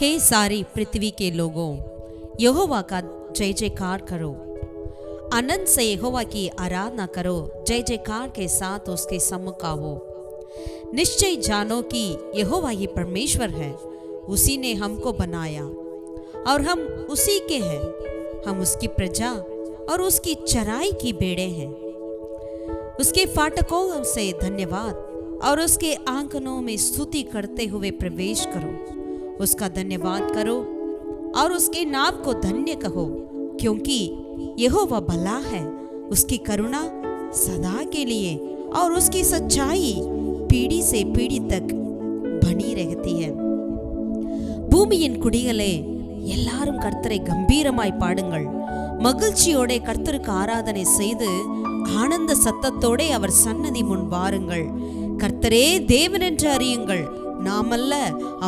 हे सारी पृथ्वी के लोगों, यहोवा का जय जयकार करो। आनंद से यहोवा की आराधना करो, जय जयकार के साथ उसके सम्मुख आओ। निश्चय जानो कि यहोवा ही परमेश्वर है, उसी ने हमको बनाया और हम उसी के हैं। हम उसकी प्रजा और उसकी चराई की भेड़ें हैं। उसके फाटकों से धन्यवाद और उसके आंगनों में स्तुति करते हुए प्रवेश करो। उसका धन्यवाद करो और उसके नाम को धन्य कहो, क्योंकि यहोवा भला है, उसकी करुणा सदा के लिए और उसकी सच्चाई पीढ़ी से पीढ़ी तक बनी रहती है। பூமியின் குடிகளே, எல்லாரும் கர்த்தரை கம்பீரமாய் பாடுங்கள். மகிழ்ச்சியோட கர்த்தருக்கு ஆராதனை செய்து ஆனந்த சத்தத்தோட அவர் சன்னதி முன் வாருங்கள். கர்த்தரே தேவன் என்று அறியுங்கள். நாமல்ல,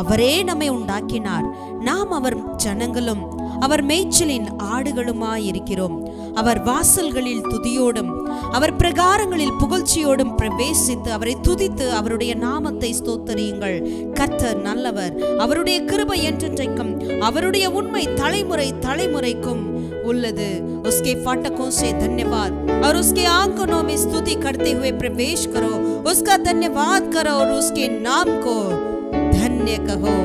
அவரே நம்மை உண்டாக்கினார். நாம் அவர் ஜனங்களும் அவர் மேய்ச்சலின் ஆடுகளுமாயிருக்கிறோம். அவர் வாசல்களில் துதியோடும் அவர் பிரகாரங்களில் புகழ்ச்சியோடும் பிரவேசித்து அவரை துதித்து அவருடைய நாமத்தை ஸ்தோத்தரியுங்கள். கர்த்தர் நல்லவர், அவருடைய கிருபை என்றென்றைக்கும், அவருடைய உண்மை தலைமுறை தலைமுறைக்கும் உள்ளது. उसके फाटकों से धन्यवाद और उसके आंगनों में स्तुति करते हुए प्रवेश करो। उसका धन्यवाद करो और उसके नाम को धन्य कहो।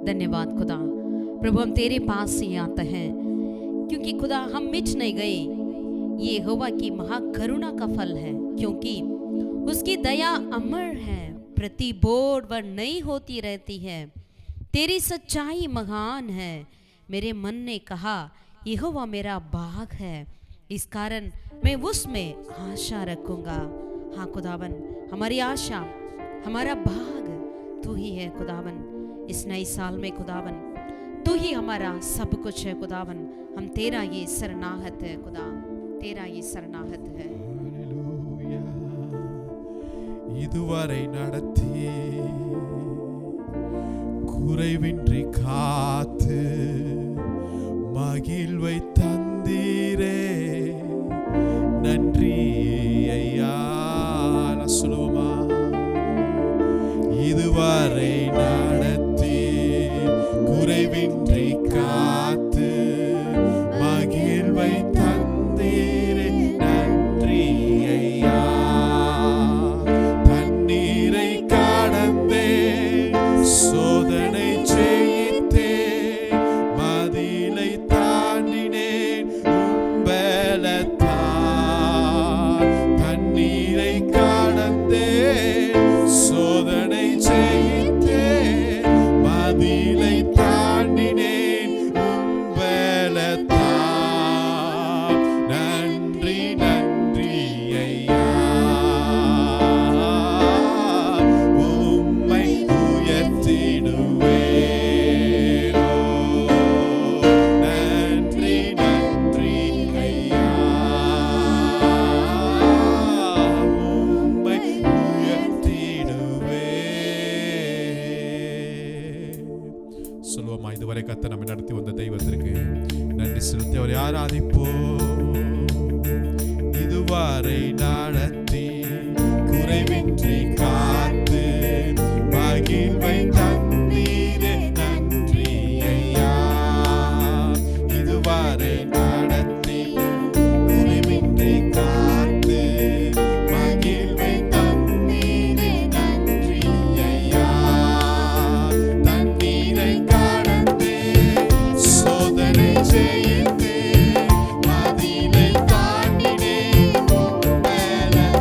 धन्यवाद खुदा। प्रभु हम तेरे पास ही आते हैं क्योंकि खुदा हम मिट नहीं गए। ये यहोवा की महाकरुणा का फल है, क्योंकि उसकी दया अमर है, प्रति बोर व नई होती रहती है। तेरी सच्चाई महान है, मेरे मन ने कहा यहोवा मेरा बाग है, इस कारण मैं उसमें आशा रखूंगा। हाँ खुदावन, हमारी आशा, हमारा भाग तू ही है खुदावन। इस नए साल में खुदावन तू ही हमारा सब कुछ है खुदावन। हम तेरा ये शरणागत है खुदा, तेरा ये शरणागत है। ஹல்லேலூயா. இதுவரை நடத்தி குறைவின்றி காத்து மகிழ்வை தந்தீரே, நன்றி ஐயா. சொல்லுவோமா? இதுவரை நடத்தி குறைவின்றி காத்து மகிழ்வை தந்தீரே, நன்றி ஐயா. தண்ணீரை கடந்தே சோதனை ஜெயித்தே மதிலை தாண்டினேன் உம்பலத்தால். தண்ணீரை கடந்தே சோதனை ஜெயித்தே மதிலை தாண்டினேன் உம்பலத்தால். நன்றி நன்றி ஐயா, உம்மை உயர்த்திடுவேனோ. நன்றி நன்றி ஐயா, உம்மை உயர்த்திடுவேன். சொல்லுவோமா? இதுவரை கர்த்தர் நம்மை நடத்தி வந்த தெய்வத்திற்கு நன்றி செலுத்தி அவரை ஆராதிப்போம். இதுவரை நடத்தி குறைவின்றி காத்து மகிழ்வை தந்தீரே, நன்றி ஐயா. இதுவரை நடத்தி குறைவின்றி காத்து மகிழ்வை தந்தீரே, நன்றி ஐயா. தண்ணீரை கடந்தே சோதனை ஜெயித்தே மதிலை தாண்டினேன் உம்பலத்தால்.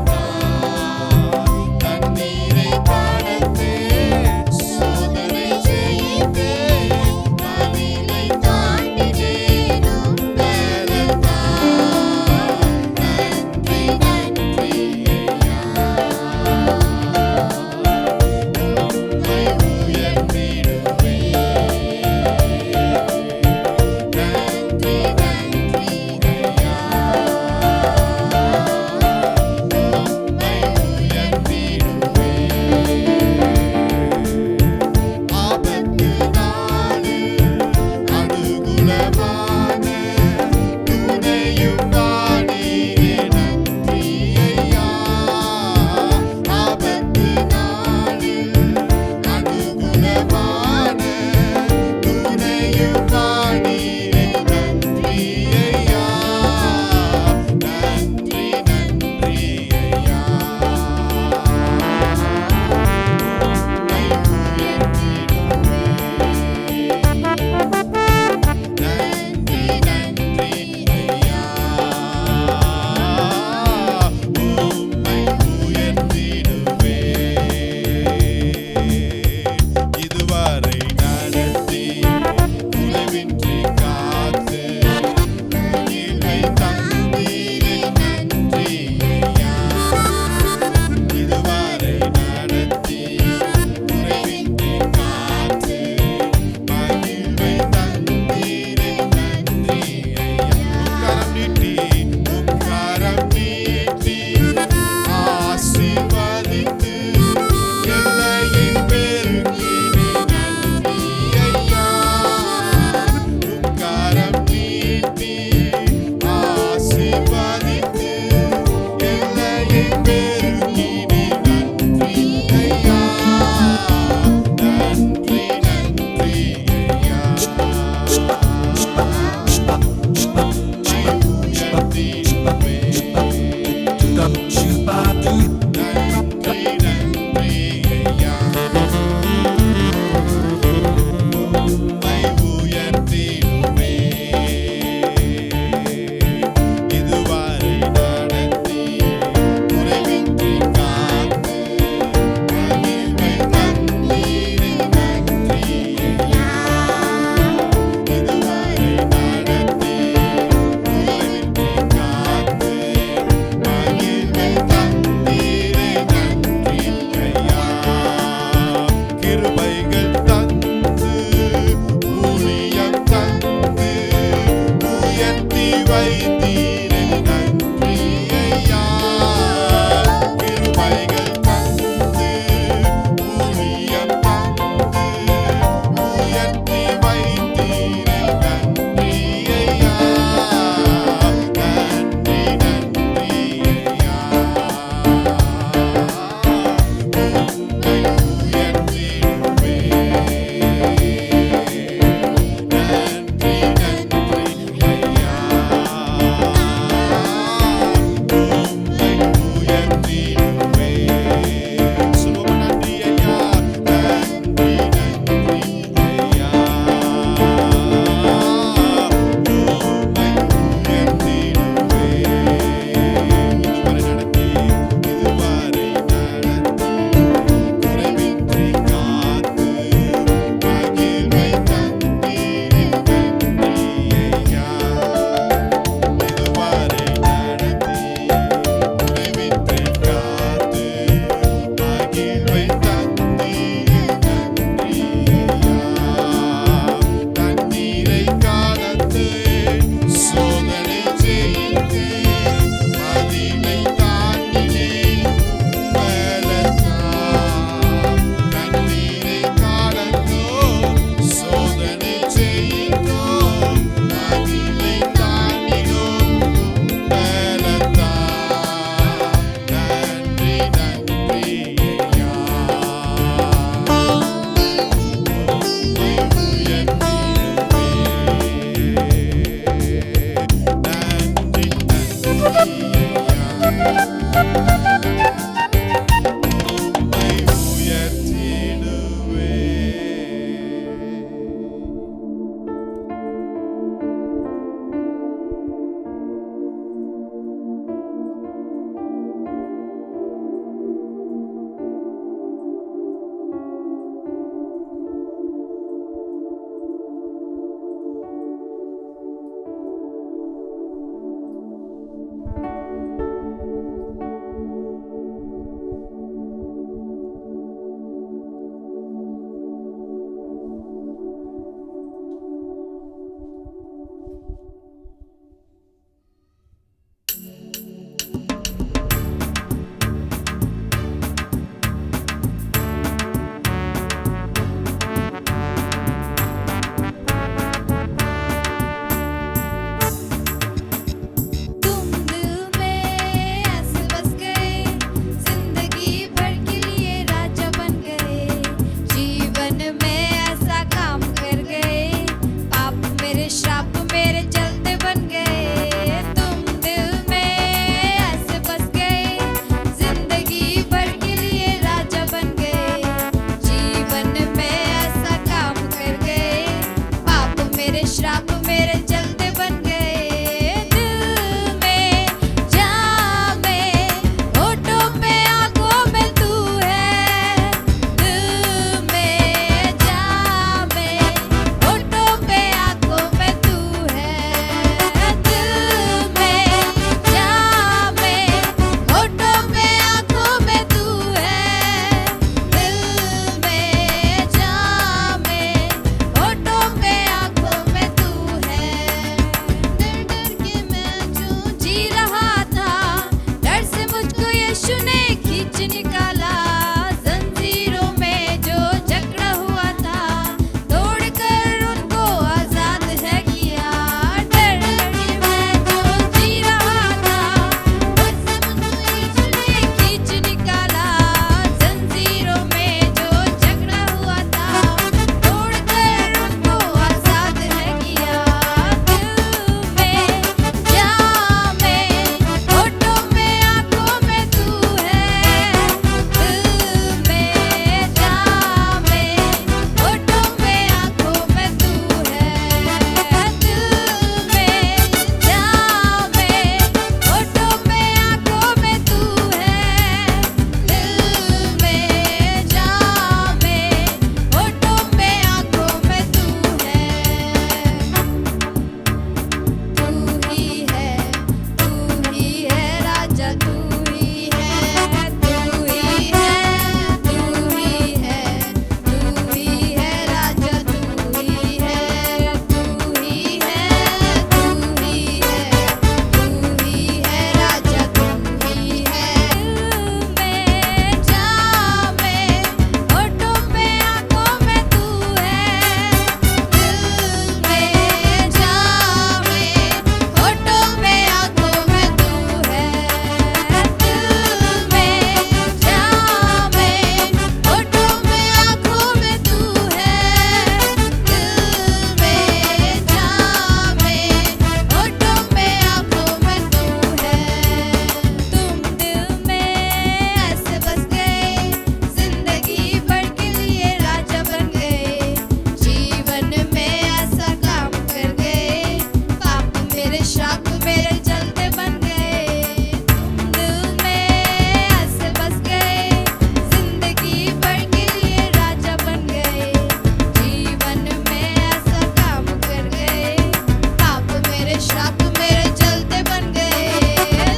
तू मेरे चलते बन गए।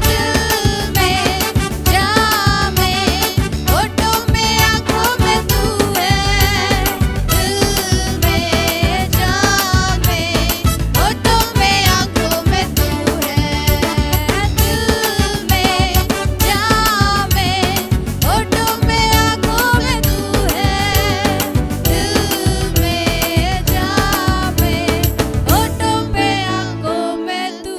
दिल में जान में होठों में आँखों में तू है। दिल में जान में होठों में आँखों में तू है। दिल में जान में होठों में आँखों में तू है। दिल में जान में होठों पे आँखों में तू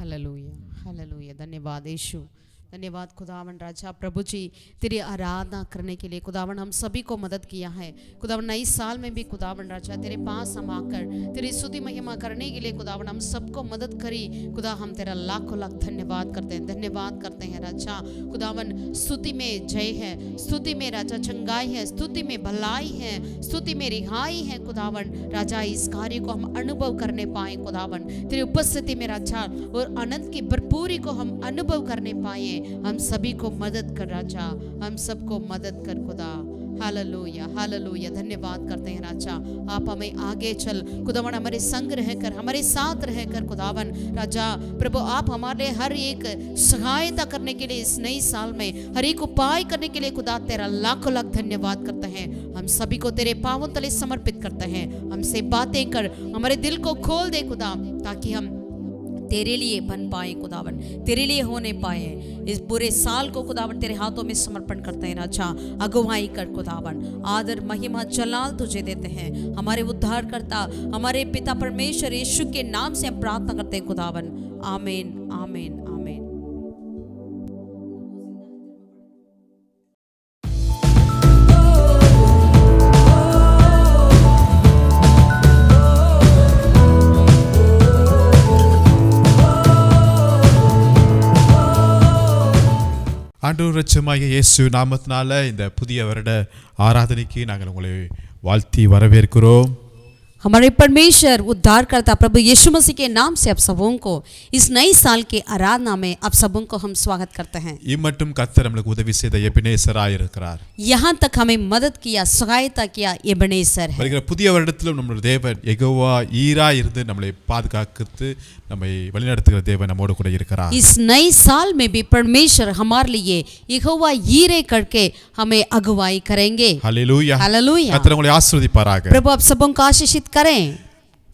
हालेलुया हालेलुया। धन्यवाद यीशु, धन्यवाद खुदावन राजा। प्रभु जी तेरी आराधना करने के लिए खुदावन हम सभी को मदद किया है। खुदावन नई साल में भी खुदावन राजा तेरे पास हम आकर तेरी स्तुति महिमा करने के लिए खुदावन हम सबको मदद करी। खुदा हम तेरा लाखों लाख धन्यवाद करते हैं, धन्यवाद करते हैं राजा। खुदावन स्तुति में जय है, स्तुति में राजा चंगाई है, स्तुति में भलाई है, स्तुति में रिहाई है। खुदावन राजा इस कार्य को हम अनुभव करने पाए खुदावन तेरी उपस्थिति में राजा, और अनंत की भरपूरी को हम अनुभव करने पाए। हम सभी को मदद कर राजा, हम सबको मदद कर खुदा। Hallelujah hallelujah. धन्यवाद करते हैं राजा। आप हमें आगे चल खुदावन, हमारे संग रहकर हमारे साथ रहकर खुदावन राजा प्रभु आप हमारे हर एक सहायता करने के लिए इस नई साल में हर एक उपाय करने के लिए खुदा तेरा लाखों लाख धन्यवाद करते हैं। हम सभी को तेरे पांवों तले समर्पित करते हैं। हमसे बातें कर, हमारे दिल को खोल दे खुदा, ताकि हम तेरे लिए बन पाए खुदावन, तेरे लिए होने पाए। इस पूरे साल को खुदावन तेरे हाथों में समर्पण करते हैं राजा। अगुवाई कर खुदावन, आदर महिमा जलाल तुझे देते हैं। हमारे उद्धारकर्ता हमारे पिता परमेश्वर यीशु के नाम से हम प्रार्थना करते हैं खुदावन। आमीन आमीन आमीन। ஆண்டவர் இரட்சகமாகிய இயேசு நாமத்தினால இந்த புதிய வருட ஆராதனைக்கு நாங்கள் உங்களை வாழ்த்தி வரவேற்கிறோம்। हमारे परमेश्वर उद्धारकर्ता प्रभु यीशु मसीह के नाम से आप सबों को इस नई साल के आराधना में आप सबों को हम स्वागत करते हैं। இம்மட்டும் கர்த்தர் நமக்கு உதவி செய்த எபினேசராய் இருக்கிறார்। यहाँ तक हमें मदद किया, सहायता किया एबेनेजर है। வருகிற புதிய வருடத்திலும் நம்முடைய தேவன் யெகோவா ஈரா இருந்து நம்மை பாதுகாத்து நம்மை வழிநடத்துகிற தேவன் நம்மோடு கூட இருக்கிறார்। इस नई साल में भी परमेश्वर हमारे लिए यहोवा ईरे करके हमें अगुवाई करेंगे। Hallelujah hallelujah. கர்த்தர் உங்களை ஆசீர்வதிப்பாராக। प्रभु आप सबों को आशीषित करें।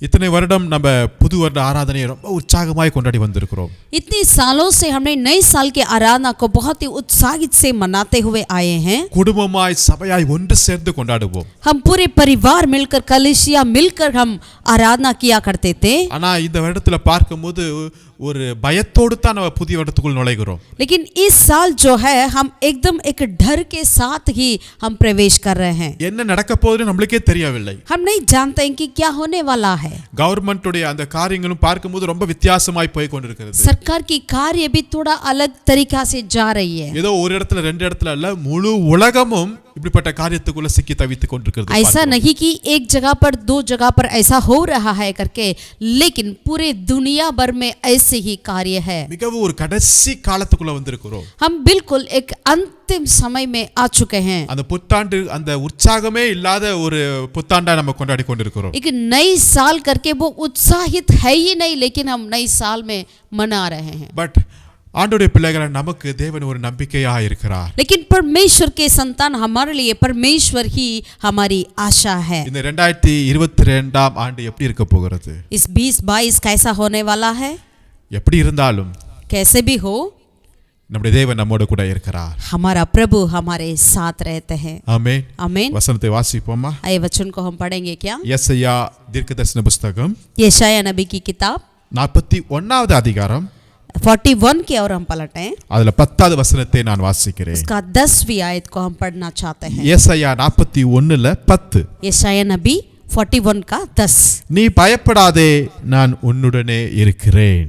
इतने வருடம் நம்ம புது வருட ஆராதனையை ரொம்ப உற்சாகமாய் கொண்டாடி வந்திருக்கிறோம்। इतने सालों से हमने नए साल के आराधना को बहुत ही उत्साहित से मनाते हुए आए हैं। குடும்பமாய் சபையாய் ஒன்று சேர்ந்து கொண்டாடுவோம்। हम पूरे परिवार मिलकर, कलीसिया मिलकर हम आराधना किया करते थे। ஆனா இந்த வருடத்துல பார்க்கும்போது ஒரு பயத்தோடு தான் நம்ம புதிய வருடத்துக்குள் நுழைகிறோம்। लेकिन इस साल जो है हम एकदम एक डर के साथ ही हम प्रवेश कर रहे हैं। என்ன நடக்க போகுதுன்னு நம்மளுக்கே தெரியவில்லை। हम नहीं जानते हैं कि क्या होने वाला है। கவர்மெண்ட் உடைய அந்த காரியங்களும் பார்க்கும்போது ரொம்ப வித்தியாசமாய் போய் கொண்டிருக்கிறது। सरकार की कार्य भी थोड़ा अलग तरीका से जा रही है। ஏதோ ஒரு இடத்துல ரெண்டு இடத்துல அல்ல, முழு உலகமும் இப்படிப்பட்ட காரியத்துக்குள்ள சிக்கி தவித்துக் கொண்டிருக்கிறது। ऐसा नहीं कि एक जगह पर दो जगह पर ऐसा हो रहा है करके, लेकिन पूरे दुनिया भर में ऐसे ही कार्य है। மிகவும் ஒரு கடைசி காலத்துக்குள்ள வந்திருக்கிறோம்। हम बिल्कुल एक अंतिम समय में आ चुके हैं। அந்த புத்தாண்டு அந்த உற்சாகமே இல்லாத ஒரு புத்தாண்டா நம்ம கொண்டாடி கொண்டிருக்கிறோம்। एक नई साल करके वो उत्साहित है ही नहीं, लेकिन हम नई साल में मना रहे हैं। பட் ஆண்டவருடைய பிள்ளைகளை நமக்கு தேவன் ஒரு நம்பிக்கையாக இருக்கிறார்। लेकिन परमेश्वर के संतान हमारे लिए परमेश्वर ही हमारी आशा है। இந்த 2022 ஆண்டு எப்படி இருக்க போகிறது? इस 2022 कैसा होने वाला है? எப்படி இருந்தாலும் कैसे भी हो, நம்முடைய தேவன் நம்மோடு கூட இருக்கிறார்। हमारा प्रभु हमारे साथ रहते हैं। ஆமென் आमीन। வசனத்தை வாசிப்போமா? आए वचन को हम पढ़ेंगे क्या? யெசாயா தீர்க்கதரிசன புத்தகம் यशायाह नबी की किताब 41வது அதிகாரம் 41 की ओर हम पलटें। அதுல 10வது வசனத்தை நான் வாசிக்கிறேன்। इसका 10वीं आयत को हम पढ़ना चाहते हैं। யெசாயா 41:10 यशायाह नबी 41 का 10। நீ பயப்படாதே, நான் உன்னுடனே இருக்கிறேன்।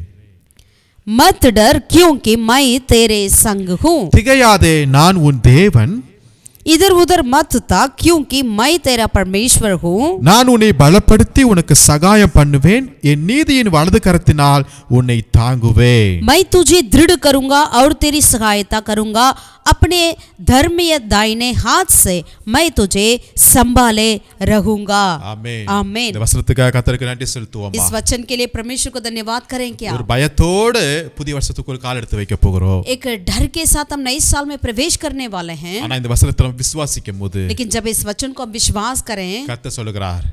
मत डर क्योंकि मैं तेरे संग हूँ। திகையாதே, நான் உன் தேவன்। इधर उधर मत ताक क्योंकि मैं तेरा परमेश्वर हूँ। நான் உன்னை பலப்படுத்தி உனக்கு சகாயம் பண்ணுவேன், என் நீதியின் வலது கரத்தினால் உன்னை தாங்குவேன்। मैं तुझे दृढ़ करूंगा और तेरी सहायता करूंगा, अपने धर्मीय दाहिने हाथ से मैं तुझे संभाले रहूंगा। ஆமென்। आमीन। இந்த வசனத்துக்காக கர்த்தருக்கு நன்றி செலுத்துவோம்। इस वचन के लिए परमेश्वर को धन्यवाद करें क्या? ஒரு பயத்தோடு புதிய வருஷத்துக்குள் கால் எடுத்து வைக்க போகிறோம்। एक डर के साथ हम नए साल में प्रवेश करने वाले हैं। ஆனா இந்த வசனத்தை நம்ம விசுவாசிக்கும்போது लेकिन जब इस वचन को हम विश्वास करें, கர்த்தர் சொல்கிறார்,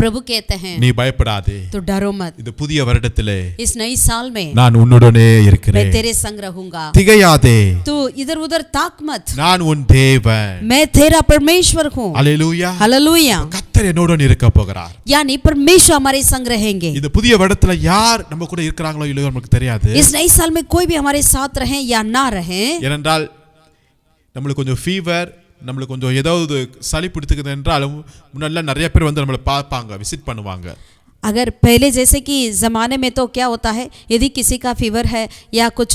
प्रभु कहते हैं நீ பயப்படாதே, तो डरो मत, இந்த புதிய வருடத்திலே इस नई साल में நான் உன்னுடனே मैं இருக்கிறேன். तेरे संग रहूंगा। திகையாதே, तू इधर उधर ताक मत, நான் உன் தேவன். मैं तेरा परमेश्वर हूँ। அல்லேலூயா. हालेलुया। கர்த்தர் என்னோட இருக்க போகிறார். यानी परमेश्वर हमारे संग रहेंगे। இந்த புதிய வருடத்துல யார் நம்ம கூட இருக்கிறாங்களோ இல்லையோ நமக்கு தெரியாது. इस नई साल में कोई भी हमारे साथ रहे या ना रहे, ஏனென்றால் நம்மளுக்கு கொஞ்சம் ஃபீவர், நம்மளுக்கு கொஞ்சம் ஏதாவது சளி பிடித்துக்குது என்றாலும் முன்னாடிலாம் நிறைய பேர் வந்து நம்மளை பார்ப்பாங்க, விசிட் பண்ணுவாங்க. अगर पहले जैसे कि ज़माने में तो क्या होता है, यदि किसी का फीवर है या कुछ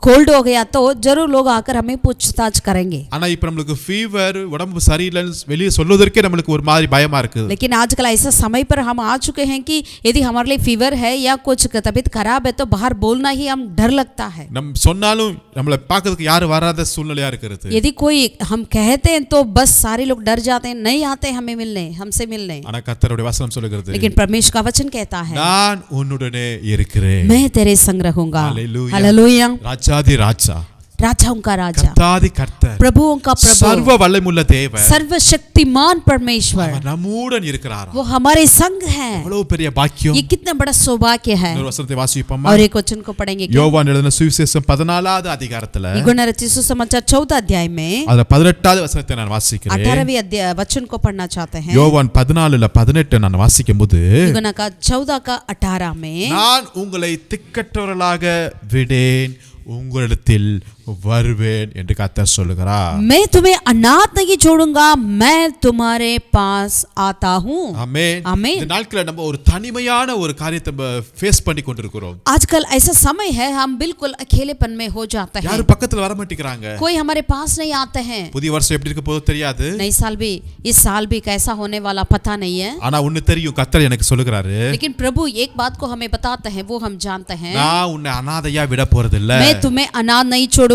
कोल्ड हो गया तो जरूर लोग आकर हमें पूछताछ करेंगे। ஆனா இப்போ நமக்கு ஃபீவர், உடம்பு சரியில்லைன்னு வெளியே சொல்வதற்கே நமக்கு ஒரு மாதிரி பயமா இருக்கு. लेकिन आजकल ऐसा समय पर हम आ चुके हैं कि यदि हमारे लिए फीवर है या कुछ तबीयत खराब है तो बाहर बोलना ही हम डर लगता है। நம்ம சொன்னாலும் நம்மளை பார்க்கிறதுக்கு யாரும் வராத சூழ்நிலையா இருக்கிறது. यदि कोई हम कहते हैं तो बस सारे लोग डर जाते हैं, नहीं आते हमें मिलने, हमसे मिलने। ஆனா கர்த்தருடைய வசனம் சொல்லுகிறது, लेकिन परमेश्वर का वचन कहता है நான் உன்னுடனே இருக்கிறேன். मैं तेरे संग रहूंगा। हालेलुया। हालेलुया। ராஜாதி ராஜா, राजाओं का राजा, கர்த்தாதி கர்த்தர், प्रभुओं का प्रभु, சர்வ வல்லமையுள்ள தேவன், सर्वशक्तिमान परमेश्वर, அவர் நம்முடன் இருக்கிறார். वो हमारे संग है। எவ்வளவு பெரிய பாக்கியம். ये कितना बड़ा सौभाग्य है। ஒரு வசனத்தை வாசிப்போமா? और एक वचन को पढ़ेंगे। யோவான் எழுதின சுவிசேஷம் 14வது அதிகாரத்துல यूहन्ना रचित सुसमाचार 14 अध्याय में அதுல 18வது வசனத்தை நான் வாசிக்கிறேன். 18वें अध्याय वचन को पढ़ना चाहते हैं। யோவான் 14ல 18 நான் வாசிக்கும்போது, यूहन्ना का 14 का 18 में, நான் உங்களை திக்கற்றவர்களாக விடேன், உங்களிடத்தில் வருவேன் என்று கர்த்தர் சொல்லுகிறார். मैं तुम्हें अनाथ नहीं छोड़ूंगा, मैं तुम्हारे पास आता हूँ। ஆமென். ஆமென்। இந்த நாட்கள நம்ம ஒரு தனிமையான ஒரு காரியத்தை ஃபேஸ் பண்ணி கொண்டிருக்கிறோம். आजकल ऐसा समय है हम बिल्कुल अकेलेपन में हो जाते हैं, யாரும் பக்கத்துல வர மாட்டேங்கிறாங்க. कोई हमारे पास नहीं आते हैं। புதிய வருஷம் எப்படி இருக்க போதோ தெரியாது. नई साल भी, इस साल भी कैसा होने वाला पता नहीं है। ஆனா ஒன்னு தெரியும், கர்த்தர் எனக்கு சொல்லுகிறாரு, लेकिन प्रभु एक बात को हमें बताते हैं, वो हम जानते हैं, நான் உன்னை அனாதையா விட போறதில்ல. मैं तुम्हें अनाथ नहीं छोड़ूंगा।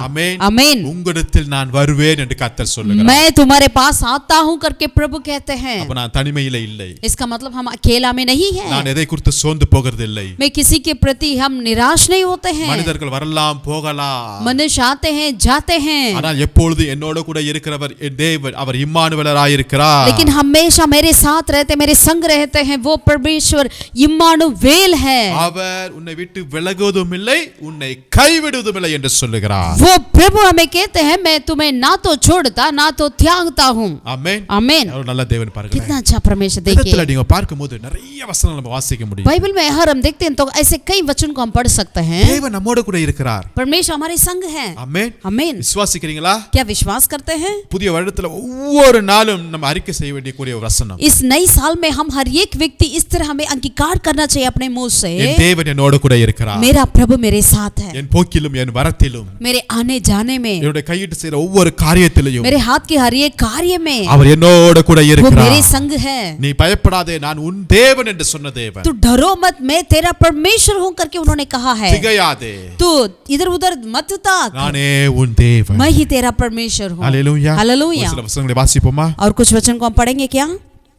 ஆமென். आमीन। உங்களிடத்தில் நான் வருவேன் என்று கர்த்தர் சொல்லுகிறார். मैं तुम्हारे पास आता हूँ करके प्रभु कहते हैं। அப்ப நான் தனிமையில இல்லை. इसका मतलब हम अकेला में नहीं है। நான் எதை குறித்து சோர்ந்து போகிறதில்லை. मैं किसी के प्रति हम निराश नहीं होते हैं। மனிதர்கள் வரலாம் போகலாம், मनुष्य आते हैं जाते हैं, ஆனால் எப்பொழுது என்னோட கூட இருக்கிறவர் என் தேவன், அவர் இம்மானுவேலராய் இருக்கிறார். लेकिन हमेशा मेरे साथ रहते, मेरे संग रहते हैं, वो परमेश्वर इम्मानुवेल है। அவர் உன்னை விட்டு விலகுவதும் இல்லை, உன்னை கைவிடுவதும் இல்லை என்று சொல்லுகிறார். वो प्रभु हमें कहते हैं, मैं तुम्हें ना तो छोड़ता ना तो त्यागता हूँ। ஆமென். आमीन। அவர் நல்ல தேவன் பாருங்க. कितना अच्छा परमेश्वर வேதத்துல देखिए। நீங்க பார்க்கும்போது நிறைய வசனங்கள் நம்ம வாசிக்க முடியும். बाइबल में हर हम देखते हैं तो ऐसे कई वचन को हम पढ़ सकते हैं। தேவன் நம்மோட கூட இருக்கிறார். परमेश्वर हमारे संग है। ஆமென். आमीन। விசுவாசிக்கிறீங்களா? क्या विश्वास करते हैं? புதிய வருடத்துல ஒவ்வொரு நாளும் நம்ம அறிக்கை செய்ய வேண்டிய கூடிய ஒரு வசனம், इस नई साल में हम हर एक व्यक्ति इस तरह हमें अंगीकार करना चाहिए अपने मुंह से, என் தேவன் என்னோட கூட இருக்கிறார். मेरा प्रभु मेरे साथ है। என் போக்கிலும் என் வரத்திலும், मेरे आने जाने में, என்னோட கையிட்டு செய்யற ஒவ்வொரு காரியத்திலையும் मेरे हाथ के हर एक कार्य में அவர் என்னோட கூட वो இருக்கிறார். मेरे संग है। நீ பயப்படாதே, நான் உன் தேவன் என்று சொன்ன தேவன். तू डरो मत, मैं तेरा परमेश्वर हूँ करके उन्होंने कहा है। திகையாதே, तू इधर उधर मत ताक, நானே உன் தேவன். मैं ही तेरा परमेश्वर हूँ। ஹalleluya. हालेलुया। ஒரு சில வசனங்களை வாசிப்போமா? और कुछ वचन को हम पढ़ेंगे क्या?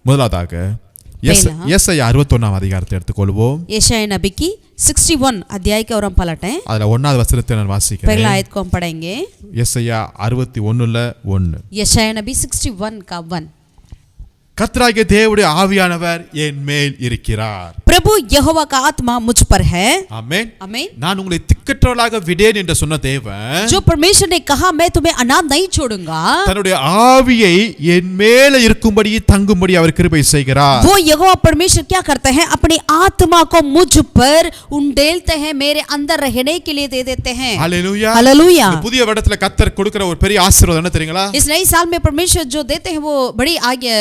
முதலாவதாக எஸ்ஐயா 61 அதிகாரத்தை எடுத்துக்கொள்வோம். यशायाह नबी की 61 अध्याय के और हम पलटें, அதுல 1வது வசனத்தை நான் पहला வாசிக்கிறேன். आयत को हम पढ़ेंगे। எஸ்ஐயா 61ல 1. यशायाह नबी 61 का 1। கர்த்தராகிய தேவனுடைய ஆவியானவர் என் மேல் இருக்கிறார். प्रभु यहोवा का आत्मा मुझ पर है। ஆமென். आमीन। நான் உங்களை திக்கற்றவர்களாக விடேன் என்று சொன்ன தேவன் जो परमेश्वर ने कहा मैं तुम्हें अनाथ नहीं छोड़ूंगा, தன்னுடைய ஆவியை என் மேல இருக்கும்படி தங்கும்படி அவர் கிருபை செய்கிறார். वो यहोवा परमेश्वर क्या करते हैं? अपनी आत्मा को मुझ पर उंडेलते हैं, मेरे अंदर रहने के लिए दे देते हैं। ஹalleluya. हालेलुया। இந்த புதிய வருடத்துல கர்த்தர் கொடுக்கிற ஒரு பெரிய ஆசீர்வாதம் என்ன தெரியுங்களா? इस नई साल में परमेश्वर जो देते हैं वो बड़ी आगे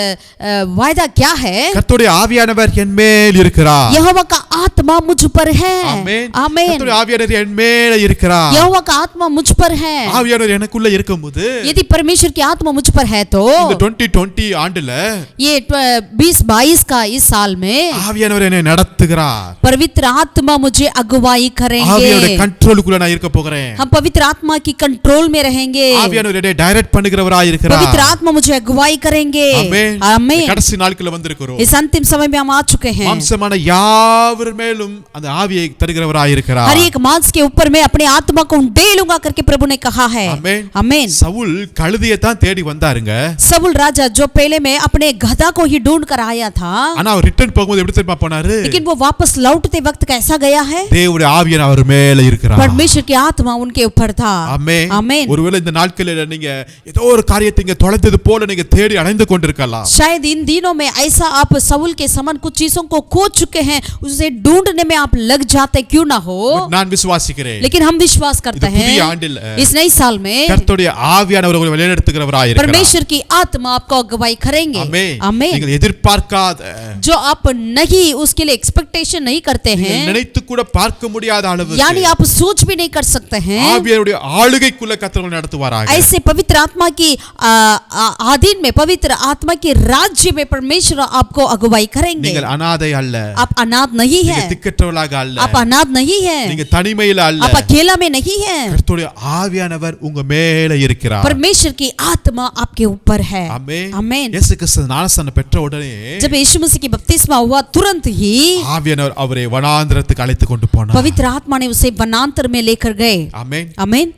वायदा क्या है? கர்த்தருடைய ஆவியானவர் என் மேல் இருக்கிறார். यहोवा का आत्मा मुझ पर है। ஆமென். आमीन। கர்த்தருடைய ஆவியானவர் என் மேல இருக்கிறார். यहोवा का आत्मा मुझ पर है। ஆவியானவர் எனக்குள்ள இருக்கும்போது यदि परमेश्वर की आत्मा मुझ पर है तो இந்த 2020 ஆண்டுல ये 2022 का इस साल में ஆவியானவர் என்னை நடத்துகிறார். पवित्र आत्मा मुझे अगुवाई ஆவியோட करेंगे। கண்ட்ரோலுக்குள்ள நான் இருக்க போகிறேன். हम पवित्र आत्मा की कंट्रोल में रहेंगे। ஆவியானவர் என்னை டைரக்ட் பண்ணுகிறவராய் இருக்கிறார். पवित्र आत्मा मुझे अगुवाई करेंगे। आमीन। आमीन। आमीन கடைசி நாட்கள வந்திருக்கிறோம். इस अंतिम समय में हम आ चुके हैं. மாம்சமான யாவர் மேலும் அந்த ஆவியை தருகிறவராய் இருக்கிறார். हर एक मांस के ऊपर मैं अपने आत्मा को ढेलूंगा करके प्रभु ने कहा है. आमीन. आमीन. சவுல் கழுதையை தான் தேடி வந்தாருங்க. सऊल राजा जो पहले में अपने गधा को ही ढूंढ कर आया था, ஆனா அவர் ரிட்டர்ன் போகும்போது எப்படி தெரியுமா போனாரு? लेकिन वो वापस लौटते वक्त कैसा गया है? தேவனுடைய ஆவியானவர் அவர் மேல இருக்கிறார். परमेश्वर की आत्मा उनके ऊपर था. आमीन. आमीन. ஒருவேளை இந்த நாட்களில நீங்க ஏதோ ஒரு காரியத்தை இங்க தொலைத்தது போல நீங்க தேடி அடைந்து கொண்டிருக்கலாம். शायद इन दिनों में ऐसा आप सऊल के समान कुछ चीजों को खो चुके हैं, उसे ढूंढने में आप लग जाते क्यों ना हो. நான் விசுவாசிக்கிறேன். लेकिन हम विश्वास करते हैं புதிய ஆண்டில் इस नए साल में கர்த்தருடைய ஆவியானவர் உங்களை வழிநடத்துகிறவராய் இருக்கிறார். परमेश्वर की आत्मा आपको अगुवाई करेंगे. आमीन. आमीन. நீங்கள் எதிர்பார்க்காத जो आप नहीं उसके लिए एक्सपेक्टेशन नहीं करते हैं, நினைத்து கூட பார்க்க முடியாத அளவுக்கு यानी आप सोच भी नहीं कर सकते हैं, ஆவியானுடைய ஆளுகைக்குள்ள கர்த்தர் உங்களை நடத்துவாராக. ऐसे पवित्र आत्मा की अधीन में, पवित्र आत्मा के राज्य में परमेश्वर आपको अगुवाई करेंगे. நீங்கள் अनाதை அல்ல. आप अनाथ नहीं है. நீங்கள் திக்கற்றவளாக அல்ல. आप अनाथ नहीं है. நீங்கள் தனிமையில அல்ல. आप अकेला में नहीं है. கர்த்தருடைய ஆவியானவர் உங்க மேல இருக்கிறார். परमेश्वर की आत्मा आपके ऊपर है. आमीन. आमीन. இயேசு கிறிஸ்து ஞானஸ்நானம் பெற்ற உடனே जब यीशु मसीह की बपतिस्मा हुआ तुरंत ही ஆவியானவர் அவரை வனாந்திரத்துக்கு அழைத்து கொண்டு போனார். पवित्र आत्मा ने उसे वनांतर में लेकर गए. ஆமென். आमीन.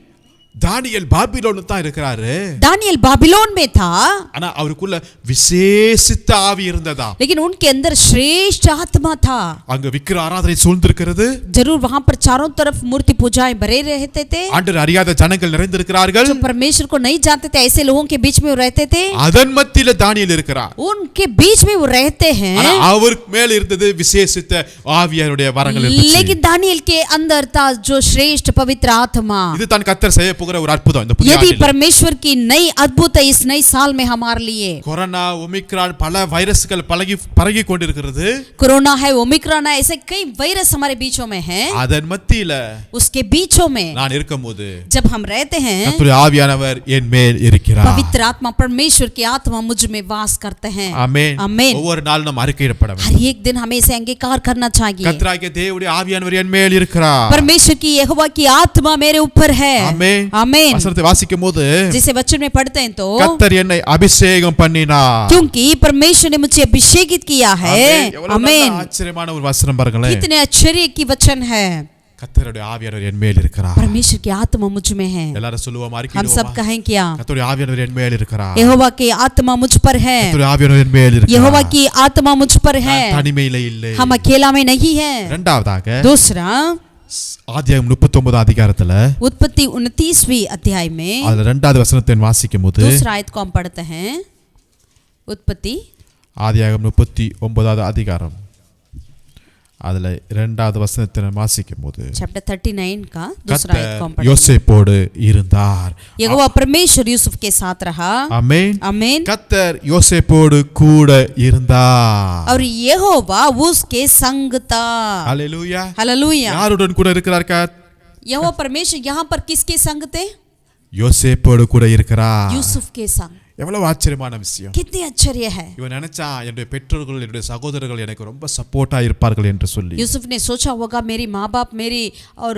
தானியேல் பாபிலோன்ல தான் இருக்கிறாரு. दानियल बाबिलोन में था, ஆனா அவருக்குள்ள விசேஷித்த ஆவி இருந்ததா. लेकिन उनके अंदर श्रेष्ठ आत्मा था. அங்க விக்கிர ஆராதனை சூழ்ந்திருக்கிறது. जरूर वहां पर चारों तरफ मूर्ति पूजाएं भरे रहते थे. ஆண்டவர் அறியாத ஜனங்கள் நிறைந்திருக்கிறார்கள். जो परमेश्वर को नहीं जानते थे ऐसे लोगों के बीच में वो रहते थे. அதன் மத்தியில தானியேல் இருக்கிறார். उनके बीच में वो रहते हैं. ஆனா அவருக்கு மேல இருந்தது விசேஷித்த ஆவியானுடைய வரங்கள் இருந்துச்சு. लेकिन दानियल के अंदर था जो श्रेष्ठ पवित्र आत्मा. இது தான் கர்த்தர் செய்ய போகிற ஒரு அற்புதம் இந்த புதிய यदि ஆண்டில். परमेश्वर की नई अद्भुत है इस नए साल में हमारे लिए. கொரோனா ஒமிக்ரான் பல வைரஸ்கள் பரகி கொண்டிருக்கிறது. कोरोना है, ओमिक्रॉन है, ऐसे कई वायरस हमारे बीचों में हैं. அதன் மத்தியில उसके बीचों में நான் இருக்கும்போது जब हम रहते हैं, கர்த்தருடைய ஆவியானவர் என் மேல் இருக்கிறார். पवित्र आत्मा परमेश्वर की आत्मा मुझ में वास करते हैं. ஆமென். आमीन. ஒவ்வொரு நாளும் நாம் அறிக்கையிடப்பட வேண்டும். हर एक दिन हमें इसे अंगीकार करना चाहिए. கர்த்தராகிய தேவனுடைய ஆவியானவர் என் மேல் இருக்கிறார். परमेश्वर की यहोवा की आत्मा मेरे ऊपर है. ஆமென். आमीन. வசனத்தை வாசிக்கும்போது जिसे वचन में पढ़ते हैं तो கர்த்தர் என்னை அபிஷேகம் பண்ணினார். क्योंकि परमेश्वर ने मुझे अभिषेकित किया है. எவ்வளவு आमीन. நல்ல ஆச்சரியமான ஒரு வசனம் பாருங்களேன். कितने आश्चर्य की वचन है. கர்த்தருடைய ஆவியானவர் என் மேல் இருக்கிறார். परमेश्वर की आत्मा मुझ में है. எல்லாரும் சொல்லுவோம் हम सब அறிக்கையிடுவோம். कहें क्या? கர்த்தருடைய ஆவியானவர் என் மேல் இருக்கிறார். यहोवा की आत्मा मुझ पर है. கர்த்தருடைய ஆவியானவர் என் மேல் இருக்கிறார். यहोवा की आत्मा मुझ पर है. நான் தனிமையில இல்லை. हम अकेला में नहीं है. இரண்டாவதாக दूसरा, ஆதியாகமம் 39 அதிகாரத்துல उत्पत्ति 29वीं अध्याय में அதுல இரண்டாவது வசனத்தை வாசிக்கும்போது दूसरा आयत को हम पढ़ते हैं. उत्पत्ति ஆதியாகமம் 39வது அதிகாரம் அதுல இரண்டாவது வசனத்தை வாசிக்கும்போது चैप्टर 39 का दूसरा आयत को हम கர்த்தர் पढ़ते हैं. யோசேப்போடு இருந்தார். यहोवा परमेश्वर यूसुफ के साथ रहा. ஆமென். आमीन. கர்த்தர் யோசேப்போடு கூட இருந்தார். और यहोवा उसके संग था. ஹalleluya. हालेलुया. யாருடன் கூட இருக்கிறார்? यहोवा परमेश्वर यहाँ पर किसके संग थे? யோசேப்போடு கூட இருக்கிறார். यूसुफ के संग. எவ்வளவு ஆச்சரியமான விஷயம். कितनी आश्चर्य है. இவன் நினைச்சா என்னுடைய பெற்றோர்கள் என்னுடைய சகோதரர்கள் எனக்கு ரொம்ப சப்போர்ட்டா இருப்பார்கள் என்று சொல்லி यूसुफ ने सोचा होगा मेरी माँ बाप मेरी और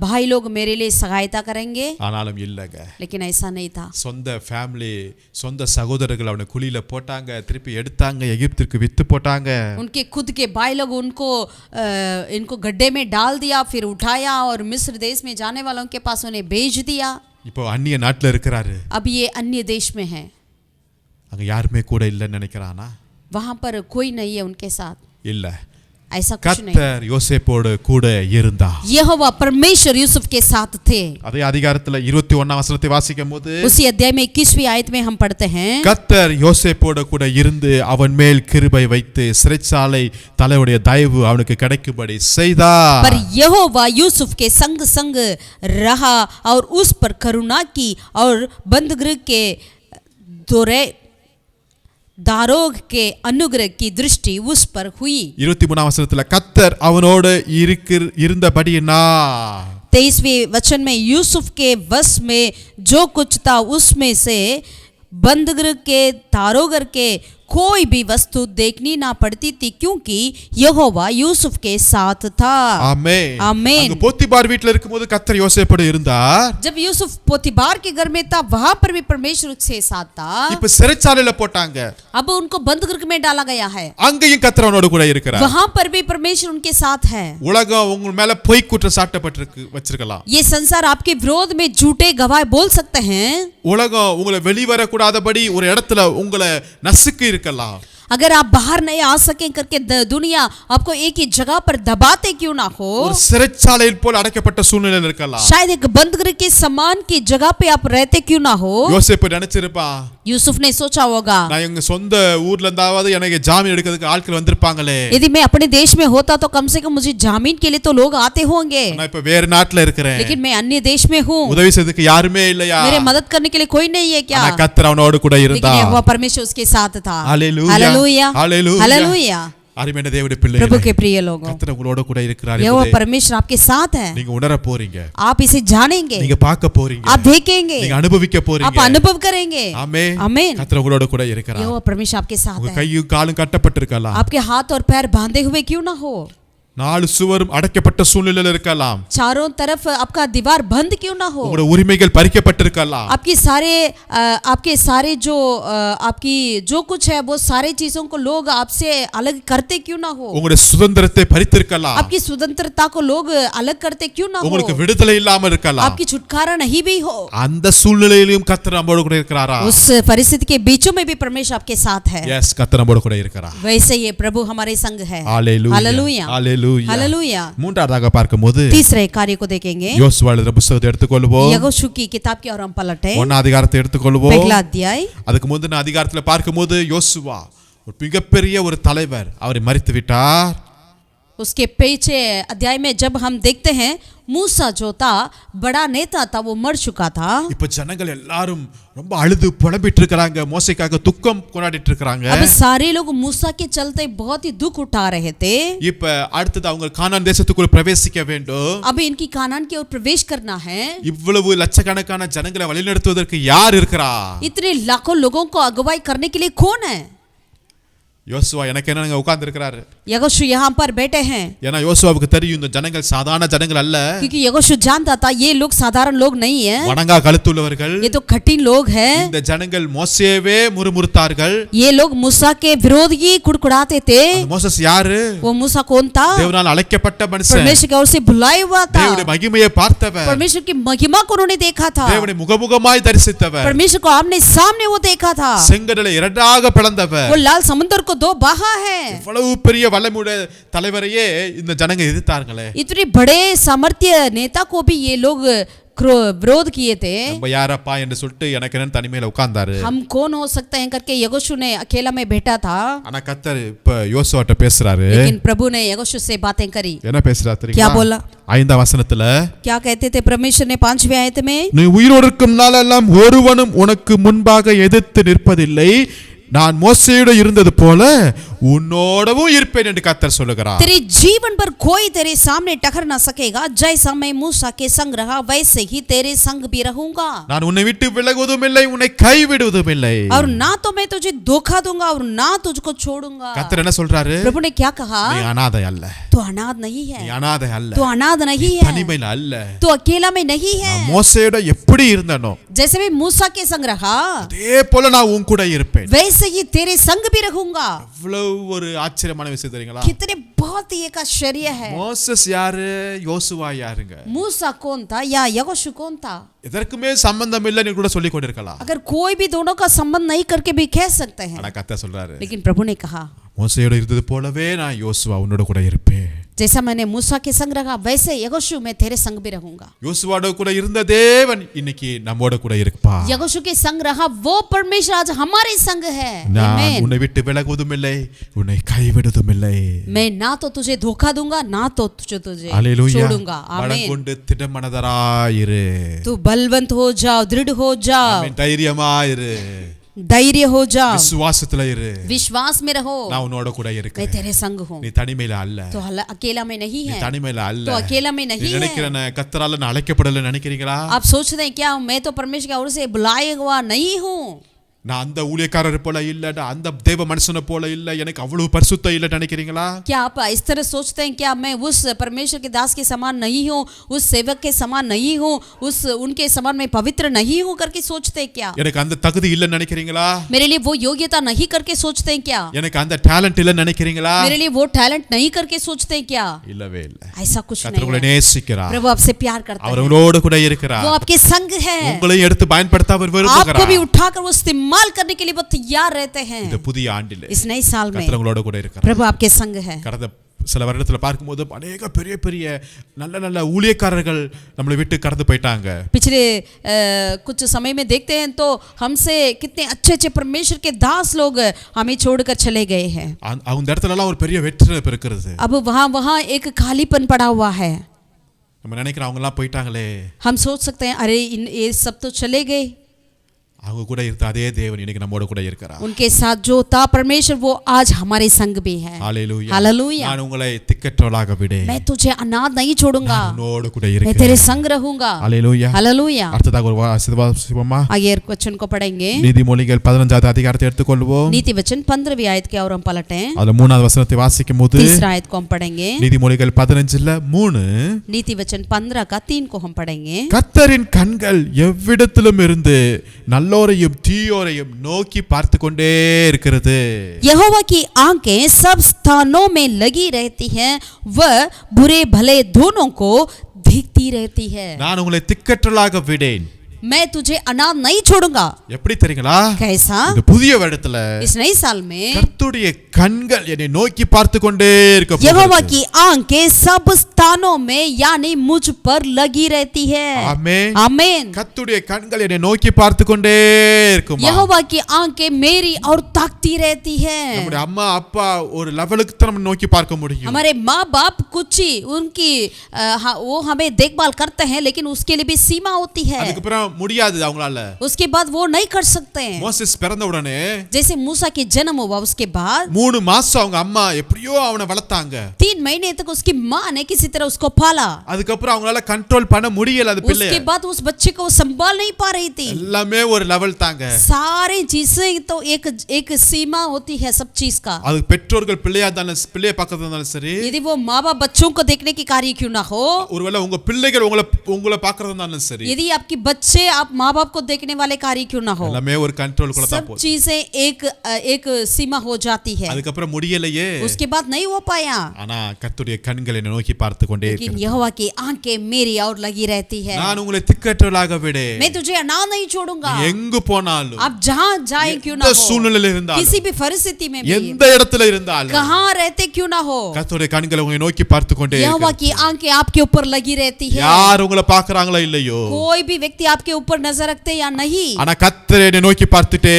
भाई लोग मेरे लिए सहायता करेंगे, ஆனாலும் இல்லங்க. लेकिन ऐसा नहीं था. சொந்த ஃபேமிலி சொந்த சகோதரர்கள் அவனை குழியில போட்டாங்க, திருப்பி எடுத்தாங்க, எகிப்திற்கு வித்து போட்டாங்க. उनके खुद के भाई लोग इनको गड्ढे में डाल दिया, फिर उठाया और मिस्र देश में जाने वालों के पास उन्हें भेज दिया. இப்போ அந்நிய நாட்டுல இருக்கிறாரு. अब ये अन्य देश में है. அங்க யாருமே கூட இல்லைன்னு நினைக்கிறானா? वहां पर कोई नहीं है उनके साथ. இல்ல. ऐसा कुछ नहीं. கர்த்தர் யோசேப்போடு கூட இருந்தார். यहोवा परमेश्वर यूसुफ के साथ थे. அதே அதிகாரத்துல 21ஆம் வசனத்தை வாசிக்கும்போது उसी अध्याय में 21वीं आयत में हम पढ़ते हैं. கர்த்தர் யோசேப்போடு கூட இருந்து அவன் மேல் கிருபை வைத்து சிறைச்சாலை தலைவனுடைய தயவு அவனுக்கு கிடைக்கும்படி செய்தார். पर यहोवा यूसुफ के संग संग रहा और उस पर करुणा की और बंदगृह के दौरे दारोग के अनुग्रह की दृष्टि उस पर हुई. 23ஆம் வசனத்துல கர்த்தர் அவனோடு இருந்தபடியினா 23वें वचन में यूसुफ के वश में जो कुछ था उसमें से बंदगृह के दारोगर के कोई भी वस्तु देखनी ना पड़ती थी क्योंकि यहोवा यूसुफ के साथ था। ஆமென். ஆமென். அங்க போத்திபார் வீட்ல இருக்கும்போது கர்த்தர் யோசேப்போடு இருந்தார். जब यूसुफ पोतीबार के घर में था वहां पर भी परमेश्वर उसके साथ था। இப்ப சிறைச்சாலையில போட்டாங்க. अब उनको बंद गृह में डाला गया है। அங்கேயும் கர்த்தர் அவனோடு கூட இருக்கிறார். वहां पर भी परमेश्वर उनके साथ है। உலகம் உங்க மேல பொய் குற்றம் சாட்டப்பட்டிருக்கு வச்சிருக்கலாம். ये संसार आपके विरोध में झूठे गवाह बोल सकते हैं। உலகம் உங்களை வெளிவர கூடாதபடி ஒரு இடத்துல உங்களை நசுக்கி இருக்கலாம். अगर आप बाहर नहीं आ सके करके दुनिया आपको एक ही जगह पर दबाते क्यों ना हो, ஒரு சிறைச்சாலையில் போல அடைக்கப்பட்ட சூழ்நிலையில் இருக்கலாம். शायद एक बंद गृह के समान की जगह पे आप रहते क्यों ना हो। யோசேப்பு நினைச்சிருப்பான், यूसुफ ने सोचा होगा நான் எங்க சொந்த ஊர்ல இருந்தாவது எனக்கு ஜாமீன் எடுக்கிறதுக்கு ஆட்கள் வந்திருப்பாங்களே. यदि मैं अपने देश में होता तो कम से कम मुझे जामीन के लिए तो लोग आते होंगे, நான் இப்ப வேற நாட்டுல இருக்கிறேன். लेकिन मैं अन्य देश में हूँ, உதவி செய்யறதுக்கு யாருமே இல்லையா? मेरे मदद करने के लिए कोई नहीं है क्या? ஆனா கர்த்தர் அவனோடு கூட लेकिन இருந்தார். यहोवा परमेश्वर उसके साथ था। Hallelujah, hallelujah, hallelujah, hallelujah. அருமையான தேவனுடைய प्रभु பிள்ளைகளே, के प्रिय लोगों, கர்த்தர் உங்களோட கூட இருக்கிறார் यहोवा என்பதை परमेश्वर आपके साथ है। நீங்க உணர போறீங்க, आप इसे जानेंगे, நீங்க பார்க்க போறீங்க, आप देखेंगे, நீங்க அனுபவிக்க आप போறீங்க. अनुभव करेंगे। ஆமென். आमीन। கர்த்தர் உங்களோட கூட இருக்கிறார். यहोवा परमेश्वर आपके साथ உங்க है। கையும் காலும் கட்டப்பட்டிருக்கலாம். आपके हाथ और पैर बांधे हुए क्यों ना हो, நாலு சுவரும் அடைக்கப்பட்ட சூழ்நிலையில் இருக்கலாம். चारों तरफ आपका दीवार बंद क्यों ना हो, உங்களுடைய உரிமைகள் பறிக்கப்பட்டிருக்கலாம். आपके सारे जो आपकी जो कुछ है वो सारे चीजों को लोग आपसे अलग करते क्यों ना हो, உங்களுடைய சுதந்திரத்தை பறித்திருக்கலாம். आपकी स्वतंत्रता को लोग अलग करते क्यों ना हो, உங்களுக்கு விடுதலை இல்லாமல் இருக்கலாம். आपकी छुटकारा नहीं भी हो। அந்த சூழ்நிலையிலும் கர்த்தர் நம்மோடு கூட இருக்கிறாரா? उस परिस्थिति के बीचों में भी परमेश्वर आपके साथ है। எஸ், கர்த்தர் நம்மோடு கூட இருக்கிறார். वैसे ये प्रभु हमारे संग है। ஹalleluya, हालेलुया, ஹalleluya. हालेलुया। மூன்றாவதாக பார்க்கும்போது तीसरे कार्य को देखेंगे, யோசுவா எழுதின புத்தகத்தை எடுத்துக்கொள்வோம். यहोशू की किताब की ओर हम पलटे, 1 அதிகாரத்தை எடுத்துக்கொள்வோம். पहला अध्याय। அதுக்கு முந்தின அதிகாரத்துல பார்க்கும்போது யோசுவா ஒரு மிகப்பெரிய ஒரு தலைவர், அவரை மரித்து விட்டார். उसके पीछे अध्याय में जब हम देखते हैं मूसा जो था बड़ा नेता था, वो मर चुका था। இப்ப ஜனங்கள் எல்லாரும் ரொம்ப அழுது புலம்பிட்டு இருக்காங்க, மோசேக்காக துக்கம் கொண்டாடிட்டு இருக்காங்க. अब सारे लोग मूसा के चलते बहुत ही दुख उठा रहे थे। இப்ப அடுத்தது அவங்க கானான் தேசத்துக்குள்ள பிரவேசிக்க வேண்டும். अब इनकी कानान की ओर प्रवेश करना है। இவ்வளவு லட்சக்கணக்கான ஜனங்களை வழிநடத்துவதற்கு யார் இருக்கிறா? इतने लाखों लोगों को अगुवाई करने के लिए कौन है? யோசுவா எனக்கு என்ன உட்கார்ந்து இருக்கிறாரு. यहोशू यहाँ पर बैठे हैं, ஏன்னா யோசுவாவுக்கு தெரியும் இந்த ஜனங்கள் சாதாரண ஜனங்கள் அல்ல. क्योंकि यहोशू जानता था ये लोग साधारण लोग नहीं है, வணங்கா கழுத்துள்ளவர்கள். ये तो कठिन लोग हैं। இந்த ஜனங்கள் மோசேவே முறுமுறுத்தார்கள். ये लोग मूसा के विरोध ही कुड़कुड़ाते थे। மோசஸ் யாரு? वो मूसा कौन था? தேவனால் அழைக்கப்பட்ட மனுஷன், परमेश्वर की ओर से बुलाया हुआ था, தேவனுடைய மகிமையை பார்த்தவர், परमेश्वर की महिमा को उन्होंने देखा था, தேவனை முகமுகமாய் தரிசித்தவர், परमेश्वर को आमने सामने वो देखा था, செங்கடலை இரண்டாக பிளந்தவர், वो लाल समुद्र को दो बहा है। இவ்வளவு பெரிய வல்லமுடைய தலைவரையே இந்த ஜனங்க எதிர்த்தார்களே. इतने बड़े सामर्थ्य नेता को भी ये लोग विरोध किए थे। நம்ம யாரப்பா என்று சொல்லிட்டு எனக்கு என்ன தனிமையில உட்கார்ந்தாரு. हम कौन हो सकते हैं करके यहोशू ने अकेला में बैठा था। ஆனா கர்த்தர் இப்ப யோசுவாட்ட பேசுறாரு. लेकिन प्रभु ने यहोशू से बातें करी। என்ன பேசுறாரு தெரியுமா? क्या बोला? 5ஆம் வசனத்துல क्या कहते थे परमेश्वर ने 5वें आयत में, நீ உயிரோடு இருக்கும் நாளெல்லாம் ஒருவனும் உனக்கு முன்பாக எதிர்த்து நிற்பதில்லை, நான் மோசேயோடு இருந்தது போல உன்னோடவும் இருப்பேன் என்று கர்த்தர் சொல்லுகிறார். तेरे जीवन पर कोई तेरे सामने टकर ना सकेगा, जैसा मैं मूसा के संग रहा वैसे ही तेरे संग भी रहूंगा। நான் உன்னை விட்டு விலகுவதும் இல்லை, உன்னை கைவிடுவதும் இல்லை. और ना तो मैं तुझे धोखा दूंगा और ना तुझको छोड़ूंगा। கர்த்தர் என்ன சொல்றாரு? प्रभु ने क्या कहा? நீ அநாதை அல்ல, तू अनाथ नहीं நீ है, அநாதை அல்ல, तू अनाथ नहीं है, தனிமையில அல்ல. तू अकेला में नहीं है। நான் மோசேயோட எப்படி இருந்தனோ जैसे मैं मूसा के संग रहा அதே போல நான் உன் கூட இருப்பேன். वैसे ही तेरे संग भी रहूंगा। இவ்வளவு ஒரு ஆச்சரியமான விஷயம் தெரியுங்களா? कितने बहुत ही एक आश्चर्य है। மோசஸ் யாரு, யோசுவா யாருங்க? मूसा कौन था या यहोशू कौन था? எதற்குமே சம்பந்தம் இல்லைன்னு கூட சொல்லிக் கொண்டிருக்கலாம். अगर कोई भी दोनों का संबंध नहीं करके भी कह सकते हैं, ஆனா கர்த்தர் சொல்றாரு, लेकिन प्रभु ने कहा மோசேயோட இருந்தது போலவே நான் யோசுவா உன்னோட கூட இருப்பேன். जैसा मैंने मूसा के संग रहा वैसे यहोशू मैं तेरे संग भी रहूंगा। யோசுவாவோட கூட இருந்த தேவன் இன்னைக்கு நம்மோட கூட இருப்பா. यहोशू के संग रहा वो परमेश्वर आज हमारे संग है। நான் आमीन। உன்னை விட்டு விலகுவதும் இல்லை, உன்னை கைவிடுவதும் இல்லை. मैं ना तो तुझे धोखा दूंगा ना तो तुझे ஹalleluya. छोड़ूंगा। பலம் आमीन। கொண்டு திடமனதராயிரு. तू बलवंत हो जाओ, दृढ़ हो जाओ, ஆமென். தைரியமாயிரு, धैर्य हो जाओ, விசுவாசத்துல இரு. विश्वास में रहो, நான் உன்னோட கூட मैं இருக்கேன். तेरे संग हूँ। நீ தனிமையில அல்ல, तो अकेला में नहीं நீ है, தனிமையில அல்ல. तो अकेला में நீ नहीं है। நினைக்கிறேன் கர்த்தரால நான் அழைக்கப்படல நினைக்கிறீங்களா? आप सोचते हैं क्या मैं तो परमेश्वर की ओर से बुलाया हुआ नहीं हूँ? நான் அந்த ஊழியக்காரர் போல இல்ல, நான் அந்த தேவ மனுஷனை போல இல்ல, எனக்கு அவ்வளவு பரிசுத்தம் இல்ல நினைக்கிறீங்களா? क्या आप इस तरह सोचते हैं क्या मैं उस परमेश्वर के दास के समान नहीं हूँ, उस सेवक के समान नहीं हूँ, उस उनके समान मैं पवित्र नहीं हूँ करके सोचते हैं क्या? எனக்கு அந்த தகுதி இல்ல நினைக்கிறீங்களா? मेरे लिए वो योग्यता नहीं करके सोचते हैं क्या? எனக்கு அந்த டாலன்ட் இல்ல நினைக்கிறீங்களா? मेरे लिए वो टैलेंट नहीं करके सोचते हैं क्या? இல்லவே இல்ல. ऐसा कुछ கர்த்தர் உங்களை नहीं है। நேசிக்கிறார். प्रभु आपसे प्यार करता அவர் है, உங்களோடு கூட இருக்கிறார். वो आपके संग है, உங்களையும் எடுத்து பயன்படுத்த அவர் आपको भी விரும்புகிறார். उठाकर वो इस्तेमाल करने के लिए वो तैयार रहते हैं। இந்த புதிய ஆண்டிலே इस नए साल में கர்த்தர் உங்களோட கூட இருக்கிறார். प्रभु आपके संग है। கடந்த சில வருடத்துல பார்க்கும்போது अनेक பெரிய பெரிய நல்ல நல்ல ஊழியக்காரர்கள் நம்மளை விட்டு கடந்து போயிட்டாங்க. पिछले कुछ समय में देखते हैं तो हमसे कितने अच्छे अच्छे परमेश्वर के दास लोग हमें छोड़कर चले गए हैं। அந்த இடத்துல எல்லாம் ஒரு பெரிய வெற்றிப்பு இருக்குது. अब वहाँ एक खालीपन पड़ा हुआ है। நம்ம நினைக்கிறோம் அவங்க எல்லாம் போயிட்டாங்களே, हम सोच सकते हैं अरे ये सब तो चले गए। அவங்க கூட இருந்த அதே தேவன் இன்னைக்கு நம்மோட கூட இருக்கிறார். उनके साथ जो था परमेश्वर वो आज हमारे संग भी है। Hallelujah, hallelujah. நான் உங்களை திக்கற்றவளாக விடேன், मैं तुझे अनाथ नहीं छोड़ूंगा, உன்னோடு கூட मैं இருக்கிறேன். तेरे संग रहूंगा। Hallelujah, hallelujah. அடுத்ததாக ஒரு வாசிப்போமா? आगे वचन को पढ़ेंगे। நீதிமொழிகள் 15வது அதிகாரத்தை எடுத்துக்கொள்வோம். नीति वचन 15वीं आयत की और हम पलटें। அதுல 3வது வசனத்தை வாசிக்கும்போது 3 आयत को हम पढ़ेंगे। நீதிமொழிகள் 15ல 3 नीति वचन 15 का 3 को हम पढ़ेंगे। கர்த்தரின் கண்கள் எவ்விடத்திலும் இருந்து நல்லோரையும் தீயோரையும் நோக்கி பார்த்து கொண்டே இருக்கிறது. यहोवा की आंखें सब स्थानों में लगी रहती हैं, वह बुरे भले दोनों को देखती रहती है। நான் உங்களை திக்கற்றலாக விடேன். मैं तुझे अनाथ नहीं छोड़ूंगा। எப்படி தெரியுங்களா? कैसा? இந்த புதிய வருடத்துல इस नए साल में கர்த்தருடைய கண்கள் என்னை நோக்கி பார்த்து கொண்டே இருக்க यहोवा की आंखें सब स्थानों में यानी मुझ पर लगी रहती है। ஆமென், आमीन। கர்த்தருடைய கண்கள் என்னை நோக்கி பார்த்து கொண்டே இருக்குமா? यहोवा की आंखें मेरी और ताकती रहती है। நம்முடைய அம்மா அப்பா ஒரு லெவலுக்கு தான் நம்ம நோக்கி பார்க்க முடியும். हमारे माँ बाप कुछ ही उनकी वो हमें देखभाल करते हैं, लेकिन उसके लिए भी सीमा होती है। அதுக்கு அப்புறம் முடியாது அவங்களால. उसके बाद वो नहीं कर सकते हैं। மோசேஸ் பிறந்த உடனே जैसे मूसा के जन्म हुआ उसके बाद 3 மாசம் அவங்க அம்மா எப்படியோ அவனை வளர்த்தாங்க. 3 महीने तक उसकी माँ ने किसी तरह उसको पाला। அதுக்கு அப்புறம் அவங்களால கண்ட்ரோல் பண்ண முடியல அது பிள்ளைய. उसके बाद उस बच्चे को संभाल नहीं पा रही थी। எல்லாமே ஒரு லெவல் தாங்க. सारे चीजें तो एक सीमा होती है सब चीज का। அது பெற்றோர்கள் பிள்ளையா இருந்தாலும் பிள்ளைய பக்கத்துல இருந்தாலும் சரி, यदि वो माँ बाप बच्चों को देखने की कार्य क्यों ना हो, ஒருவேளை உங்க பிள்ளைகள் உங்களை பார்க்கறதா இருந்தாலும் சரி, यदि आपकी बच्चे आप माँ बाप को देखने वाले कार्य क्यों ना हो, எல்லாமே ஒரு கண்ட்ரோல் குள்ள தான் सब போகுது. चीजें एक सीमा हो जाती है। அதுக்கு அப்புறம் முடியலையே. उसके बाद नहीं हो पाया, ஆனா கர்த்தருடைய கண்கள் என்னை நோக்கி பார்த்து கொண்டே लेकिन இருக்கிறது. यहोवा की आंखें मेरी और लगी रहती है। நான் உங்களை திக்கற்றவளாக விடேன். मैं तुझे अनाथ नहीं छोड़ूंगा। நீ எங்கு போனாலும், आप जहाँ जाए क्यों ना எந்த हो, சூழ்நிலையில இருந்தாலும், किसी भी परिस्थिति में भी, எந்த இடத்துல இருந்தாலும், कहाँ रहते क्यों ना हो, கர்த்தருடைய கண்கள் உங்களை நோக்கி பார்த்து கொண்டே यहोवा இருக்கிறது. की आंखें आपके ऊपर लगी रहती है। யார் உங்களை பார்க்கறாங்களோ இல்லையோ, कोई भी व्यक्ति आपके ऊपर नजर रखते या नहीं, ஆனா கர்த்தர் என்னை நோக்கி பார்த்துட்டே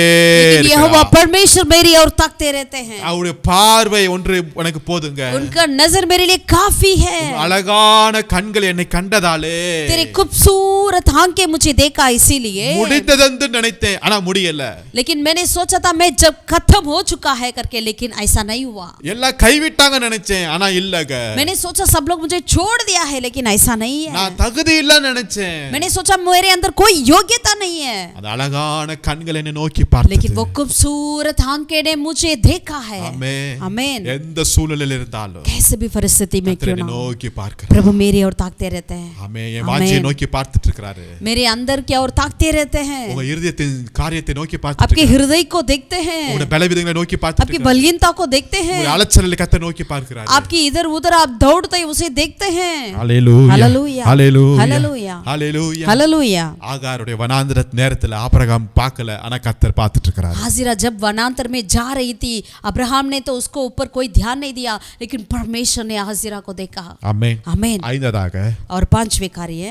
लेकिन यहोवा இருக்கிறார். परमेश्वर मेरी और ताकते रहते हैं। அவருடைய பார்வை ஒன்று எனக்கு போதுங்க. उनका नजर मेरे लिए काफी है। அழகான கண்கள் என்னை கண்டதாலே तेरे खूबसूरत आंखें मुझे देखा, इसीलिए முடிந்ததென்று நினைத்தேன், ஆனா முடியல. लेकिन मैंने सोचा था मैं जब खत्म हो चुका है करके, लेकिन ऐसा नहीं हुआ। எல்லாம் கைவிட்டாங்க நினைச்சேன், ஆனா இல்லங்க. मैंने सोचा सब लोग मुझे छोड़ दिया है, लेकिन ऐसा नहीं है। நான் தகுதி இல்ல நினைச்சேன். मैंने सोचा मेरे अंदर कोई योग्यता नहीं है, அந்த அழகான கண்கள் என்னை நோக்கி பார்த்தது. लेकिन वो खूबसूरत आंखें ने मुझे देखा है। ஆமென். आमीन। எந்த சூழ்நிலையில் இருந்தாலும் कैसे भी परिस्थिति में கர்த்தர் क्यों என்னை ना हो, நோக்கி பார்க்கிறார். प्रभु मेरी और ताकते रहते हैं। ஆமென். என் வாஞ்சியை आमीन। நோக்கி பார்த்துட்டு இருக்காரு. मेरे अंदर क्या और ताकते रहते हैं, உங்க இருதயத்தின் காரியத்தை நோக்கி பார்த்துட்டு आपके இருக்காரு. हृदय को देखते हैं, உங்க பலவீனங்களை நோக்கி பார்த்துட்டு आपकी இருக்காரு. बलहीनता को देखते हैं, உங்க அலச்சலை கர்த்தர் நோக்கி பார்க்கிறார். आपकी इधर उधर आप दौड़ते हैं उसे देखते हैं। ஹalleluya, हालेलुया, ஹalleluya, हालेलुया, ஹalleluya. हालेलुया। ஆகாருடைய வனாந்திர நேரத்துல ஆபிரகாம் பார்க்கல, ஆனா கர்த்தர் பார்த்துட்டு இருக்காரு. हाजिरा जब वनांतर में जा रही थी, अब्राहम ने तो उसको ऊपर कोई ध्यान नहीं दिया, लेकिन परमेश्वर ने हाजिरा को देखा। ஆமென். आमीन। ஐந்ததாக और 5वें कार्य,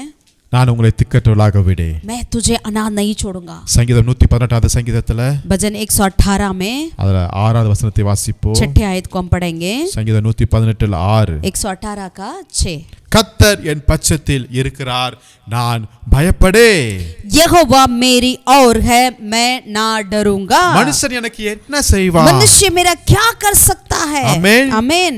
நான் உங்களை திக்கற்றவளாக விடேன். मैं तुझे अनाथ नहीं छोड़ूंगा। சங்கீதம் 118வது சங்கீதத்துல भजन 118 में அதுல 6வது வசனத்தை வாசிப்போம். 6 आयत को हम पढ़ेंगे। சங்கீதம் 118ல் 6. 118 का 6, கர்த்தர் என் பட்சத்தில் இருக்கிறார், நான் பயப்படே. यहोवा मेरी और है, मैं ना डरूंगा। மனுஷன் எனக்கு என்ன செய்வான்? मनुष्य मेरा क्या कर सकता है? आमीन। आमीन।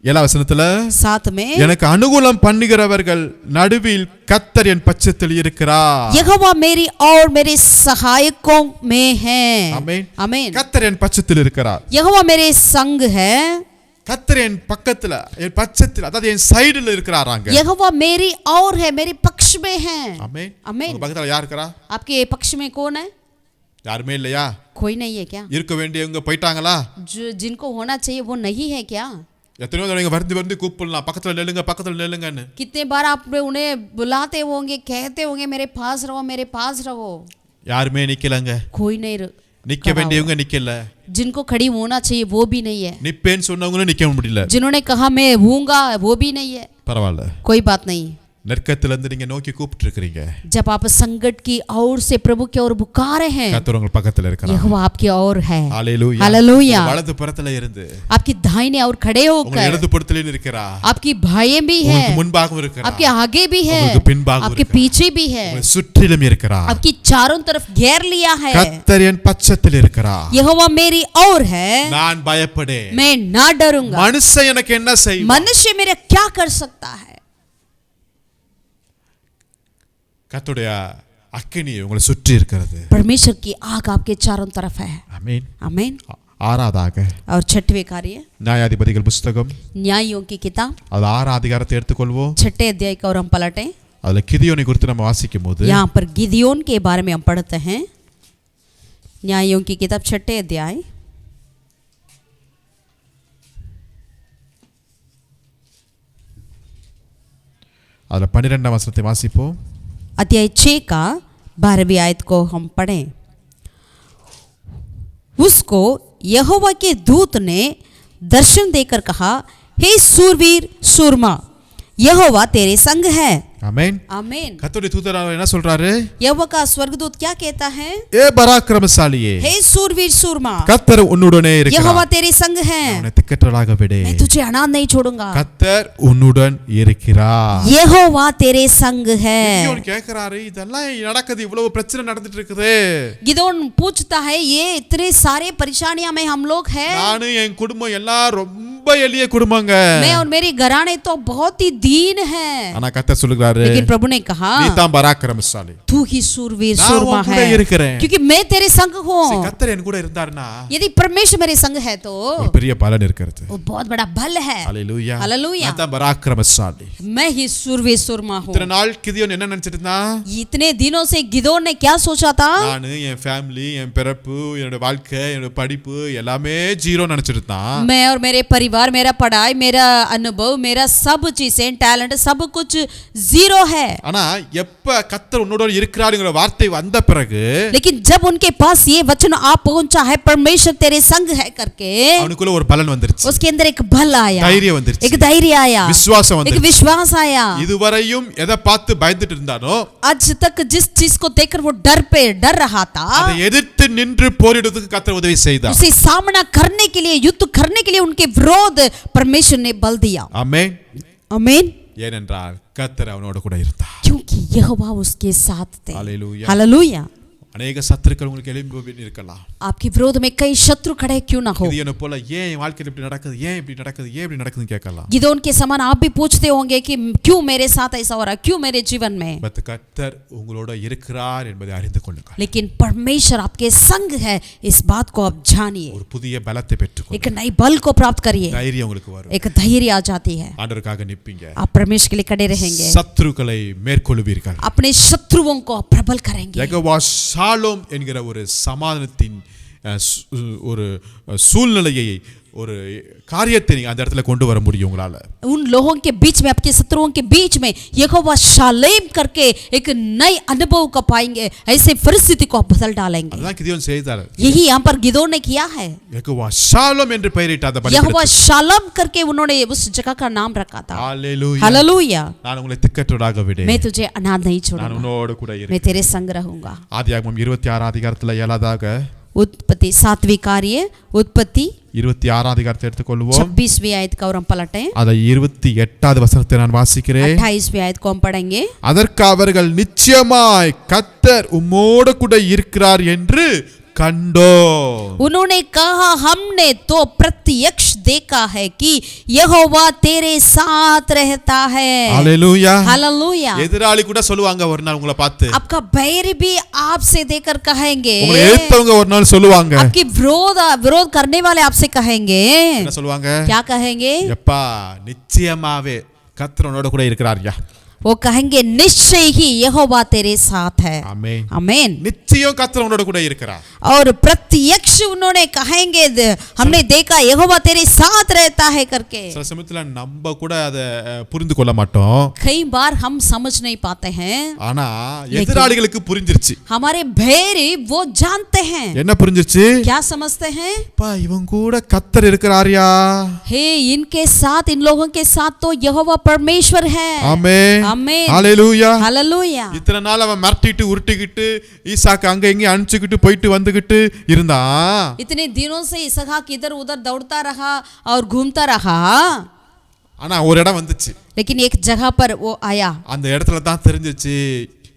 7 வசனத்துல 7 में எனக்கு அனுகூலம் பண்ணுகிறவர்கள் நடுவில் கர்த்தர் என் பட்சத்தில் இருக்கிறார். यहोवा मेरी और मेरे सहायकों में है. ஆமென். आमीन. கர்த்தர் என் பட்சத்தில் இருக்கிறார். यहोवा मेरे संग है. கர்த்தர் என் பக்கத்துல என் பட்சத்தில் அதாவது என் சைடுல இருக்கிறாராங்க. यहोवा मेरी और है, मेरे पक्ष में है. ஆமென். आमीन. உங்க பக்கத்துல யார் இருக்கறா? आपके पक्ष में कौन है? யாருமே இல்லையா? कोई नहीं है क्या? இருக்க வேண்டியவங்க போய்ட்டாங்களா? जो जिनको होना चाहिए वो नहीं है क्या? எத்தனையோ தடவை வந்து வந்து கூப்பிடலாம், பக்கத்துல நில்லுங்கன்னு. कितने बार आप उन्हें बुलाते होंगे, कहते होंगे मेरे पास रहो. யாருமே நிக்கலங்க. कोई नहीं நிக்க வேண்டியவங்க நிக்கல. जिनको खड़ी होना चाहिए वो भी नहीं है. நிப்பேன்னு சொன்னவங்களும் நிக்க முடியல. जिन्होंने कहा मैं हूँगा वो भी नहीं है. பரவாயில்ல. कोई बात नहीं. நெருக்கத்துல இருந்து நீங்க நோக்கி கூப்பிட்டு இருக்கீங்க. जब आप संकट की ओर से प्रभु की ओर पुकारे हैं, கர்த்தர் உங்க பக்கத்துல இருக்கிறார். यहोवा आपकी ओर है. हालेलुया. हालेलुया. வலது புறத்துல இருந்து आपकी दाहिने ओर खड़े உங்க होकर இடது புறத்திலே இருக்கிறார். आपकी भाई भी है, உங்களுக்கு முன்பாகவும் இருக்கிறார். आपके आगे भी है, உங்களுக்கு பின்பாகவும் आपके இருக்கிறார். पीछे भी है, உங்களை சுற்றிலும் இருக்கிறார். आपकी चारों तरफ घेर लिया है. கர்த்தர் என் பட்சத்தில் இருக்கிறார். यहोवा मेरी ओर है, நான் பயப்படேன். मैं ना डरूंगा. மனுஷன் எனக்கு என்ன செய்வான்? मनुष्य मेरा क्या कर सकता है? கர்த்தருடைய அக்கினி உங்களை சுற்றி இருக்கிறது. परमेश्वर की आग आपके चारों तरफ है. ஆமென். आमीन. ஆறாவதாக और छठवें कार्य நியாயாதிபதிகள் புத்தகம் न्यायों की किताब அது 6 அதிகாரத்தை எடுத்துக்கொள்வோம். 6 अध्याय का और हम पलटें. அதுல கிதியோனை குறித்து நம்ம வாசிக்கும் போது यहाँ पर गिदियोन के बारे में हम पढ़ते हैं. न्यायों की किताब 6 अध्याय அதுல 12ஆம் வசனத்தை வாசிப்போம். अध्याय 6 का 12वीं आयत को हम पढ़ें. उसको यहोवा के दूत ने दर्शन देकर कहा, हे सूरवीर सूरमा, यहोवा तेरे संग है. ஆமென். आमीन. கர்த்தருடைய தூதர் என்ன சொல்றாரு? यहोवा का स्वर्गदूत क्या कहता है? ஏ பராக்கிரமசாலியே, हे सूरवीर सूरमा, கர்த்தர் உன்னுடனே இருக்கிறார். यहोवा तेरे संग है, உன்னை திக்கற்றலாக விடு. मैं तुझे अनाथ नहीं छोड़ूंगा. கர்த்தர் உன்னுடன் இருக்கிறார். यहोवा तेरे संग है. கிதியோன் கேக்குறாரு, இதெல்லாம் நடக்குது, இவ்வளவு பிரச்சனை நடந்துட்டு இருக்குது. गिदोन पूछता है, ये इतने सारे परेशानियां में हम लोग हैं. நானு என் குடும்பம் எல்லாம் ரொம்ப எளிய குடும்பங்க. मैं और मेरी घराने तो बहुत ही दीन है. ஆனா கர்த்தர் சொல்லுகிறாரு, लेकिन प्रभु ने कहा, நீ தான் பராக்கிரமசாலி. तू ही सूरवीर நான் सूरमा உன் கூட है, இருக்கிறேன். क्योंकि मैं तेरे संग हूँ. கர்த்தர் என் கூட இருந்தார்னா यदि परमेश्वर मेरे संग है तो ஒரு பெரிய பலன் இருக்கிறது. वो बहुत बड़ा बल है. ஹalleluya. हालेलुया. நான் தான் பராக்கிரமசாலி. मैं ही सूरवीर सूरमा हूँ. இத்தனை நாள் கிதியோன் என்ன நினைச்சிட்டு இருந்தான்? इतने दिनों से गिदोन ने क्या सोचा था? நானு என் ஃபேமிலி, என் பிறப்பு, என்னோட வாழ்க்கை, என்னோட படிப்பு எல்லாமே ஜீரோ நினைச்சிட்டு இருந்தான். मैं और मेरे परिवार, मेरा पढ़ाई, मेरा अनुभव, मेरा सब चीजें, टैलेंट, सब कुछ जीरो है. ஆனா எப்ப கர்த்தர் உன்னோட இருக்கிறாருங்கிற வார்த்தை வந்த பிறகு, लेकिन जब उनके पास ये वचन आ पहुंचा है, परमेश्वर तेरे संग है करके, அவனுக்குள்ள ஒரு பலன் வந்துருச்சு. उसके अंदर एक बल आया, தைரியம் வந்துருச்சு. एक धैर्य आया, விசுவாசம் एक வந்துருச்சு. विश्वास आया. இதுவரையும் எதை பார்த்து பயந்துட்டு இருந்தானோ, आज तक जिस चीज को देखकर वो डर रहा था, அதை எதிர்த்து நின்று போரிடுவதற்கு கர்த்தர் உதவி செய்தார். उसे सामना करने के लिए, युद्ध करने के लिए उनके विरोध परमेश्वर ने बल दिया. ஆமென். आमीन. ஏனென்றால் கர்த்தர் அவனோட கூட இருந்தார். क्योंकि यहोवा उसके साथ थे. हालेलुया. हालेलुया. अनेक சத்துருக்கள் உங்களுக்கு எழும்பி இருக்கலாம். आपके विरोध में कई शत्रु खड़े क्यों ना हो. கிதியோனை போல ஏன் என் வாழ்க்கையில இப்படி நடக்குது, ஏன் இப்படி நடக்குது, ஏன் இப்படி நடக்குதுன்னு கேட்கலாம். गिदोन के समान आप भी पूछते होंगे कि क्यों मेरे साथ ऐसा हो रहा है, क्यों मेरे जीवन में. பட் கர்த்தர் உங்களோட இருக்கிறார் என்பதை அறிந்து கொள்ளுங்கள். लेकिन परमेश्वर आपके संग है, इस बात को आप जानिए. ஒரு புதிய பலத்தை பெற்றுக்கொள்ளுங்கள். एक नई बल को प्राप्त करिए, தைரியம் உங்களுக்கு வரும். एक धैर्य आ जाती है. ஆண்டவருக்காக நிப்பீங்க. आप परमेश्वर के लिए खड़े रहेंगे, சத்துருக்களை மேற்கொள்வீர்கள். अपने शत्रुओं को आप प्रबल करेंगे. யெகோவா ஷாலோம் என்கிற ஒரு சமாதானத்தின் ஒரு சூழ்நிலையை, ஒரு காரியத்தை நீங்க அந்த இடத்துல கொண்டு வர முடியும் உங்களால. उन लोगों के बीच में, आपके शत्रुओं के बीच में यहोवा शालेम करके एक नई अनुभव को पाएंगे, ऐसे परिस्थिति को आप बदल डालेंगे. அதான் கிதியோன் செய்தார். यही यहाँ पर गिदोन ने किया है. யெகோவா ஷாலோம் என்று பெயரிட்ட அந்த பலிபீடத்தை. यहोवा शालम करके उन्होंने उस जगह का नाम रखा था. ஹalleluya. हालेलुया. நான் உங்களை திக்கற்றவராக விடேன். मैं तुझे अनाथ नहीं நான் छोड़ूंगा, உன்னோடு கூட मैं இருக்கிறேன். तेरे संग रहूंगा. ஆதியாகமம் 26 அதிகாரத்துல 7வது उत्पत्ति 7वीं कार्य, उत्पत्ति 26 அதிகாரத்தை எடுத்துக்கொள்வோம். 26वीं आयत का और हम पलटें. அதை 28வது வசனத்தை நான் வாசிக்கிறேன். 28वीं आयत को हम पढ़ेंगे. அதற்கு அவர்கள் நிச்சயமாய் கர்த்தர் உம்மோடு கூட இருக்கிறார் என்று கண்டோம். उन्होंने कहा हमने तो प्रत्यक्ष देखा है कि यहोवा तेरे साथ रहता है. ஹalleluya. हालेलुया. எதிராளி கூட சொல்லுவாங்க ஒரு நாள் உங்களை பார்த்து. आपका बैरी भी आपसे देखकर कहेंगे. உங்களை எதிர்த்தவங்க ஒரு நாள் சொல்லுவாங்க. आपकी विरोध करने वाले आपसे कहेंगे. என்ன சொல்லுவாங்க? क्या कहेंगे? எப்பா நிச்சயமாவே கர்த்தர் உன்னோட கூட இருக்கிறார்யா. वो कहेंगे निश्चय ही यहोवा तेरे साथ है. ஆமென். आमीन. நிச்சயம் கர்த்தர் உன்னோட கூட இருக்கிறார். और प्रत्यक्ष उन्होंने कहेंगे हमने देखा यहोवा तेरे साथ रहता है करके. சில சமயத்துல நம்ம கூட அதை புரிந்து கொள்ள மாட்டோம். कई बार हम समझ नहीं पाते हैं. ஆனா எதிராளிகளுக்கு புரிஞ்சிருச்சு. हमारे बैरी वो जानते हैं. என்ன புரிஞ்சிருச்சு? क्या समझते हैं? அப்பா இவன் கூட கர்த்தர் இருக்கிறார்யா. हे इनके साथ इन लोगों के साथ तो यहोवा परमेश्वर है. ஆமென். आमीन. ஹalleluya. हालेलुया. இத்தனை நாள் அவன் மிரட்டிட்டு உருட்டிக்கிட்டு ஈசாக்கு அங்க இங்க அனுப்பிச்சுக்கிட்டு போயிட்டு வந்துகிட்டு இருந்தான். इतने दिनों से इसहाक इधर उधर दौड़ता रहा और घूमता रहा. ஆனா ஒரு இடம் வந்துச்சு. लेकिन एक जगह पर वो आया. அந்த இடத்துல தான் தெரிஞ்சிச்சு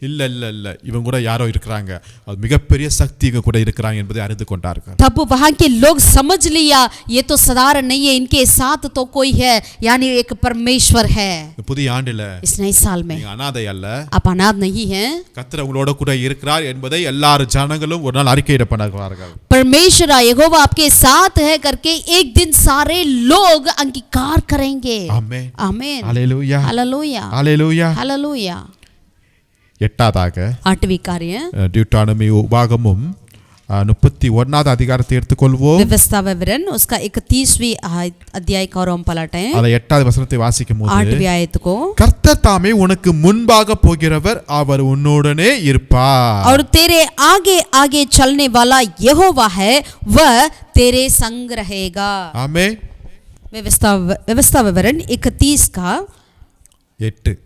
இல்ல இல்ல இல்ல இவன் கூட யாரோ இருக்கிறாங்க. அது மிகப்பெரிய சக்தி இவங்க கூட இருக்கிறாங்க என்பதை அறிந்து கொண்டார்கள். तब वहां के लोग समझ लिया ये तो साधारण नहीं है, इनके साथ तो कोई है, यानी एक परमेश्वर है. இந்த புதிய ஆண்டுல इस नए साल में நீங்க அனாதை அல்ல, आप अनाथ नहीं हैं. கர்த்தர் உங்களோட கூட இருக்கிறார் என்பதை எல்லாரும் ஜனங்களும் ஒரு நாள் அறிக்கையிட பண்ணுவார்கள். परमेश्वर यहोवा आपके साथ है करके एक दिन सारे लोग अंगीकार करेंगे. ஆமென். आमीन. ஹalleluya. हालेलुया. ஹalleluya. हालेलुया. எட்டாவதாக आठवीं कार्य டியூட்டானமி உபாகமும் 31வது அதிகாரத்தை எடுத்துக்கொள்வோம். व्यवस्था विवरण उसका 31वीं अध्याय को हम पलटें. அதை 8வது வசனத்தை வாசிக்கும்போது 8वीं आयत को கர்த்தர் தாமே உனக்கு முன்பாக போகிறவர், அவர் உன்னுடனே இருப்பார். और तेरे आगे आगे चलने वाला यहोवा है, वह तेरे संग रहेगा. ஆமென். व्यवस्था विवरण 31 का 8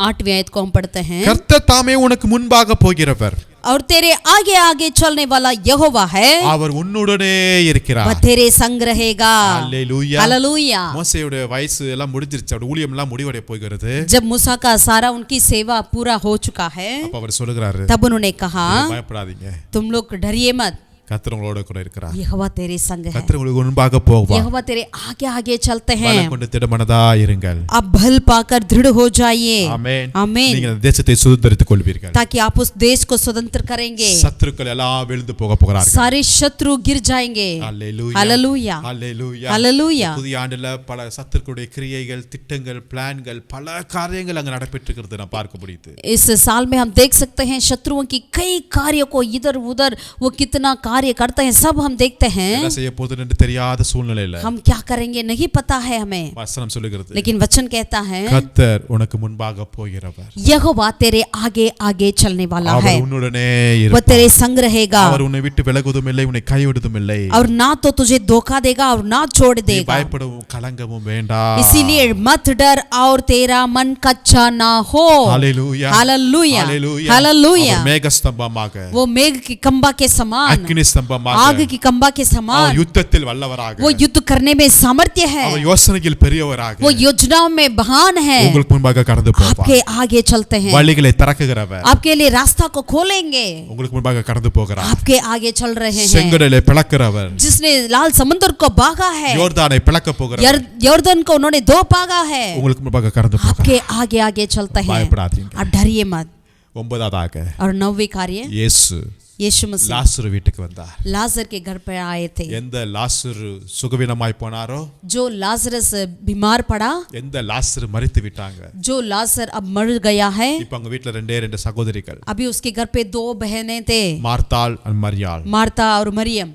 8वीं आयत को हम पढ़ते हैं. கர்த்தர் தாமே உனக்கு முன்பாக போகிறவர், और तेरे आगे आगे चलने वाला यहोवा है, அவர் உன்னுடனே இருக்கிறார். वह तेरे संग रहेगा. ஹalleluya. हालेलुया. மோசேயோட வயசு எல்லாம் முடிஞ்சிருச்சு, அவருடைய ஊழியம் எல்லாம் முடிவடைய போகிறது. जब मूसा का सारा उनकी सेवा पूरा हो चुका है, அப்ப அவர் சொல்லுகிறாரு, तब उन्होंने कहा பயப்படாதீங்க, तुम लोग डरिए मत, கர்த்தர் உங்களோட கூட இருக்கிறார். यहोवा तेरे संग है. கர்த்தர் உங்களுக்கு முன்பாக போவார். यहोवा तेरे आगे आगे चलते हैं. பலம் கொண்டு திடமனதா இருங்கள். आप बल पाकर दृढ़ हो जाइए. ஆமென். आमीन. நீங்கள் அந்த தேசத்தை சுதந்தரித்துக் கொள்வீர்கள். ताकि आप उस देश को स्वतंत्र करेंगे. சத்துருக்கள் எல்லாம் விழுந்து போகிறார்கள். सारे शत्रु गिर जाएंगे. ஹalleluya. हालेलुया. ஹalleluya. हालेलुया. புதிய ஆண்டுல பல சத்துருக்களுடைய கிரியைகள், திட்டங்கள், பிளான்கள், பல காரியங்கள் அங்க நடைபெற்று இருக்கிறது நான் பார்க்க முடியுது. इस साल में हम देख सकते हैं शत्रुओं की कई कार्यों को इधर उधर वो कितना कार्य करते हैं, सब हम देखते हैं. என்ன செய்ய போகுதுன்னு என்று தெரியாத சூழ்நிலையில हम क्या करेंगे नहीं पता है हमें, வசனம் சொல்லுகிறது, लेकिन वचन कहता है கர்த்தர் உனக்கு முன்பாக போகிறவர், यहोवा तेरे आगे आगे चलने वाला है, அவர் உன்னுடனே वो இருப்பார். तेरे संग रहेगा. அவர் உன்னை விட்டு விலகுவதும் இல்லை, உன்னை கைவிடுவதும் இல்லை. और ना तो तुझे धोखा देगा और ना छोड़ நீ देगा. பயப்படவும் கலங்கவும் வேண்டாம். इसीलिए मत डर और तेरा मन कच्चा ना हो. ஹalleluya. हालेलुया. ஹalleluya. हालेलुया. அவர் மேகஸ்தம்பமாக, वो मेघ की कंबा के समान, அக்கினி ஸ்தம்பமாக, आग की कंबा के அவர் समान, யுத்தத்தில் வல்லவராக, वो युद्ध करने में सामर्थ्य है, அவர் யோசனையில் பெரியவராக वो योजनाओं में महान है. உங்களுக்கு முன்பாக கடந்து போவார். आपके आगे चलते हैं, வழிகளை திறக்குகிறவர் आपके लिए रास्ता को खोलेंगे. உங்களுக்கு முன்பாக கடந்து போகிறார். आपके आगे चल रहे हैं. செங்கடலை பிளக்கிறவர், जिसने लाल समुद्र को भागा है, யோர்தானை பிளக்க போகிறவர் यर्दन को उन्होंने दो भागा है, உங்களுக்கு முன்பாக கடந்து போகிறார். आपके आगे आगे चलते हैं. பயப்படாதீங்க. आप डरिए मत. ஒன்பதாவதாக और 9वीं कार्य இயேசு यीशु मसीह லாசரு வீட்டுக்கு வந்தார். लाजर के घर पर आए थे. எந்த லாசரு சுகவீனமாய் போனாரோ, जो लाजरस बीमार पड़ा, எந்த லாசரு மரித்து விட்டாங்க, जो लाजर अब मर गया है, இப்ப அவங்க வீட்ல ரெண்டே ரெண்டு சகோதரிகள், अभी उसके घर पे दो बहनें थे, மார்த்தாள் and மரியாள். मार्ता और मरियम.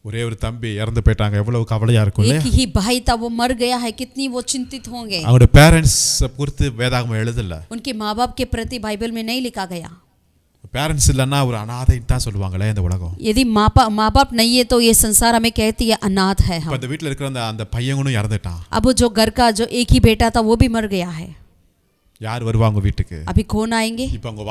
ஒரே ஒரு தம்பி இறந்து போயிட்டாங்க, எவ்வளவு கவலையா இருக்கும் एक இல்லையா? ही भाई था, वो मर गया है, कितनी वो चिंतित होंगे. அவங்களோட பேரண்ட்ஸ் குறித்து வேதாகமம் எழுதல. उनके माँ बाप के प्रति बाइबल में नहीं लिखा गया. பேரண்ட்ஸ் இல்லைன்னா ஒரு அனாதைன்னு தான் சொல்லுவாங்களே இந்த உலகம். यदि माँ बाप नहीं है तो ये संसार हमें कहती है अनाथ है இப்ப हम. அந்த வீட்ல இருக்கிற அந்த பையனும் இறந்துட்டான். अब जो घर का जो एक ही बेटा था वो भी मर गया है. யார் வருவாங்க வீட்டுக்கு? अभी कौन आएंगे? இப்ப அவங்க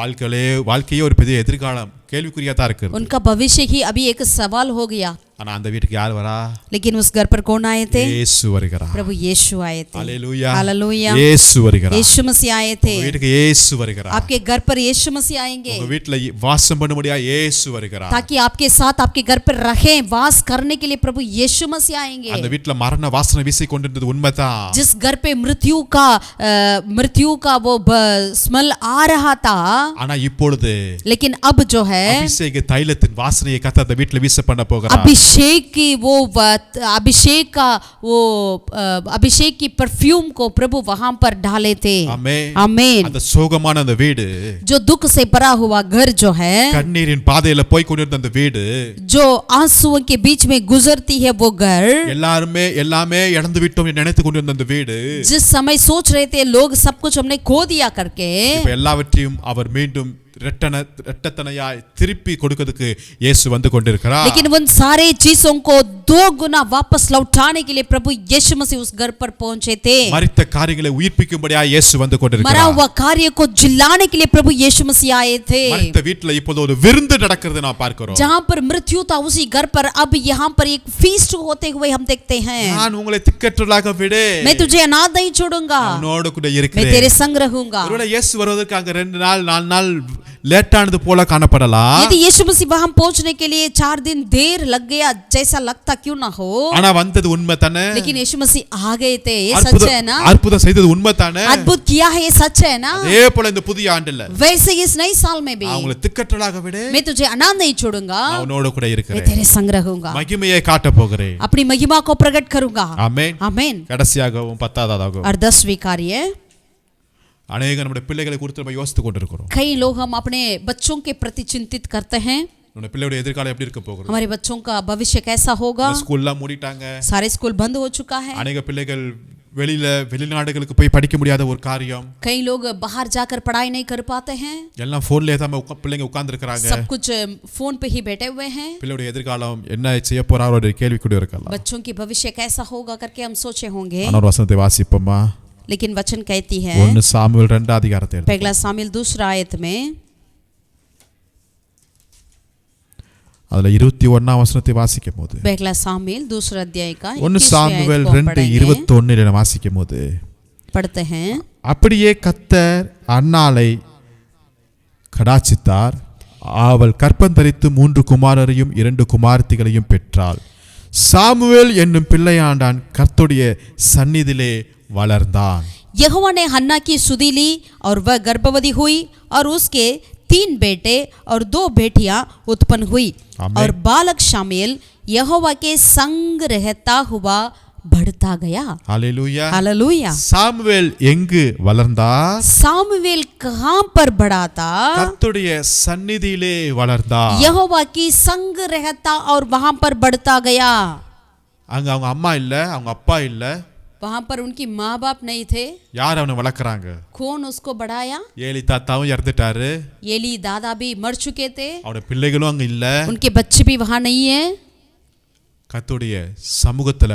வாழ்க்கையே ஒரு பெரிய எதிர்காலம் கேள்விக்குறியா தான் இருக்கு. उनका भविष्य ही अभी एक सवाल हो गया. ஆனா அந்த வீட்டுக்கு யார் வரா? लेकिन उस घर पर कौन आए थे? இயேசு வருகிறார். प्रभु यीशु आए थे। हालेलुया, हालेलुया, இயேசு வருகிறார். यीशु मसीह आए थे। உங்க வீட்டுக்கு இயேசு வருகிறார். आपके घर पर यीशु मसीह आएंगे உங்க வீட்ல வாசம் பண்ணும்படியா இயேசு வருகிறார். ताकि आपके साथ आपके घर पर रहें, वास करने के लिए प्रभु यीशु मसीह आएंगे। அந்த வீட்ல மரண வாசனை வீசி கொண்டிருந்தது உண்மைதான். जिस घर पे मृत्यु का वो स्मेल आ रहा था, ஆனா இப்பொழுது लेकिन अब जो है அபிஷேக தைலத்தின் வாசனையை கர்த்தர் அந்த வீட்ல வீச பண்ண போகிறார். अभिषेक की परफ्यूम को प्रभु वहां पर डाले थे। ஆமென். आमीन। அந்த சோகமான அந்த வீடு, जो दुख से भरा हुआ घर जो है, கண்ணீரின் பாதையில போய் கொண்டிருந்த அந்த வீடு, जो आंसुओं के बीच में गुजरती है वो घर, எல்லாமே இழந்து விட்டோம் என்று நினைத்து கொண்டிருந்த அந்த வீடு, जिस समय सोच रहे थे लोग सब कुछ हमने खो दिया करके, இப்ப எல்லாவற்றையும் அவர் மீண்டும் இரட்டத்தனையாய் திருப்பி கொடுக்கிறதுக்கு இயேசு வந்து கொண்டிருக்கிறார். लेकिन उन सारे चीजों को 2 गुना वापस लौटाने के लिए प्रभु यीशु मसीह उस घर पर पहुंचे थे। மரித்த காரியங்களை உயிர்ப்பிக்கும்படியாக இயேசு வந்து கொண்டிருக்கிறார். मरा हुआ कार्य को जिलाने के लिए प्रभु यीशु मसीह आए थे। மரித்த வீட்ல இப்போது ஒரு விருந்து நடக்கிறது நாம் பார்க்கிறோம். जहां पर मृत्यु था उसी घर पर अब यहां पर एक फीस्ट होते हुए हम देखते हैं। நான் உங்களை திக்கற்றவர்களாக விடு, मैं तुझे अनाथ नहीं छोड़ूंगा, உன்னோடு கூட मैं இருக்கிறேன். तेरे संग रहूंगा। ஒருவேளை இயேசு வருவதற்கு அங்க 2 நாள் 4 நாள் லேட் ஆனது போல காணப்படலாம். यदि यीशु मसीह वहां पहुंचने के लिए 4 दिन देर लग गया जैसा लगता क्यों ना हो, ஆனா வந்தது உண்மை தானே? लेकिन यीशु मसीह आ गए थे। ये सच है ना? அற்புதம் செய்தது உண்மை தானே? अद्भुत किया है, ये सच है ना? அதே போல இந்த புதிய ஆண்டுல वैसे इस नए साल में भी அவங்களை திக்கற்றவர்களாக விடு, मैं तुझे अनाथ नहीं छोड़ूंगा, நான் உன்னோடு கூட मैं இருக்கிறேன். तेरे संग रहूंगा, மகிமையை காட்ட போகிறேன். अपनी महिमा को प्रकट करूंगा। ஆமென். आमीन। கடைசியாகவும் 10ஆவதாகவும் और 10वीं कार्य, அநேக நம்முடைய பிள்ளைகளை குறித்து நம்ம யோசித்து கொண்டிருக்கிறோம். कई लोग हम अपने बच्चों के प्रति चिंतित करते हैं। நம்முடைய பிள்ளையோட எதிர்காலம் எப்படி இருக்க போகுது? हमारे बच्चों का भविष्य कैसा होगा? ஸ்கூல்லாம் மூடிட்டாங்க. सारे स्कूल बंद हो चुका है। அநேக பிள்ளைகள் வெளிநாடுகளுக்கு போய் படிக்க முடியாத ஒரு காரியம். कई लोग बाहर जाकर पढ़ाई नहीं कर पाते हैं। எல்லாம் போன்லயே தான் பிள்ளைங்க உட்கார்ந்து இருக்காங்க. सब कुछ फोन पे ही बैठे हुए हैं। பிள்ளையோட எதிர்காலம் என்ன செய்ய போறாரோ ஒரு கேள்வி கூட இருக்கலாம். बच्चों की भविष्य कैसा होगा करके हम सोचे होंगे। ஒரு வசனத்தை வாசிப்போமா? लेकिन वचन कहती है 1 சாமுவேல் 2 அதிகாரத்தை पहला सामुएल 2 आयत में, அதுல 21 வசனத்தை வாசிக்கும்போது, पहला सामुएल 2 अध्याय का 1 சாமுவேல் 2:21 வாசிக்கும்போது पढ़ते हैं, அப்படியே கர்த்தர் அன்னாளை கடாட்சித்தார். அவள் கற்பந்தரித்து 3 குமாரரையும் 2 குமாரத்திகளையும் பெற்றாள். சாமுவேல் என்னும் பிள்ளையாண்டான் கர்த்தருடைய சந்நிதியிலே வளர்ந்தான். यहोवा ने हन्ना की सुधि ली और वह गर्भवती हुई और उसके 3 बेटे और 2 बेटियां उत्पन्न हुई। आमीन। और बालक शामुएल यहोवा के संग रहता हुआ बढ़ता गया। Hallelujah, hallelujah. சாமுவேல் எங்கு வளர்ந்தார்? सामुएल कहां पर बढ़ा था? கர்த்தருடைய சந்நிதியிலே வளர்ந்தார். यहोवा की संग रहता और वहां पर बढ़ता गया। அங்க அவங்க அம்மா இல்ல, அவங்க அப்பா இல்ல, वहां पर उनकी माँ बाप नहीं थे। யார் அவனை வளர்க்கறாங்க? कौन उसको बढ़ाया? ஏலி தாத்தாவும் இறந்துட்டாரு. एली दादा भी मर चुके थे, அவனோட பிள்ளைகளும் அங்க இல்ல. उनके बच्चे भी वहां नहीं है। கர்த்தருடைய சமூகத்துல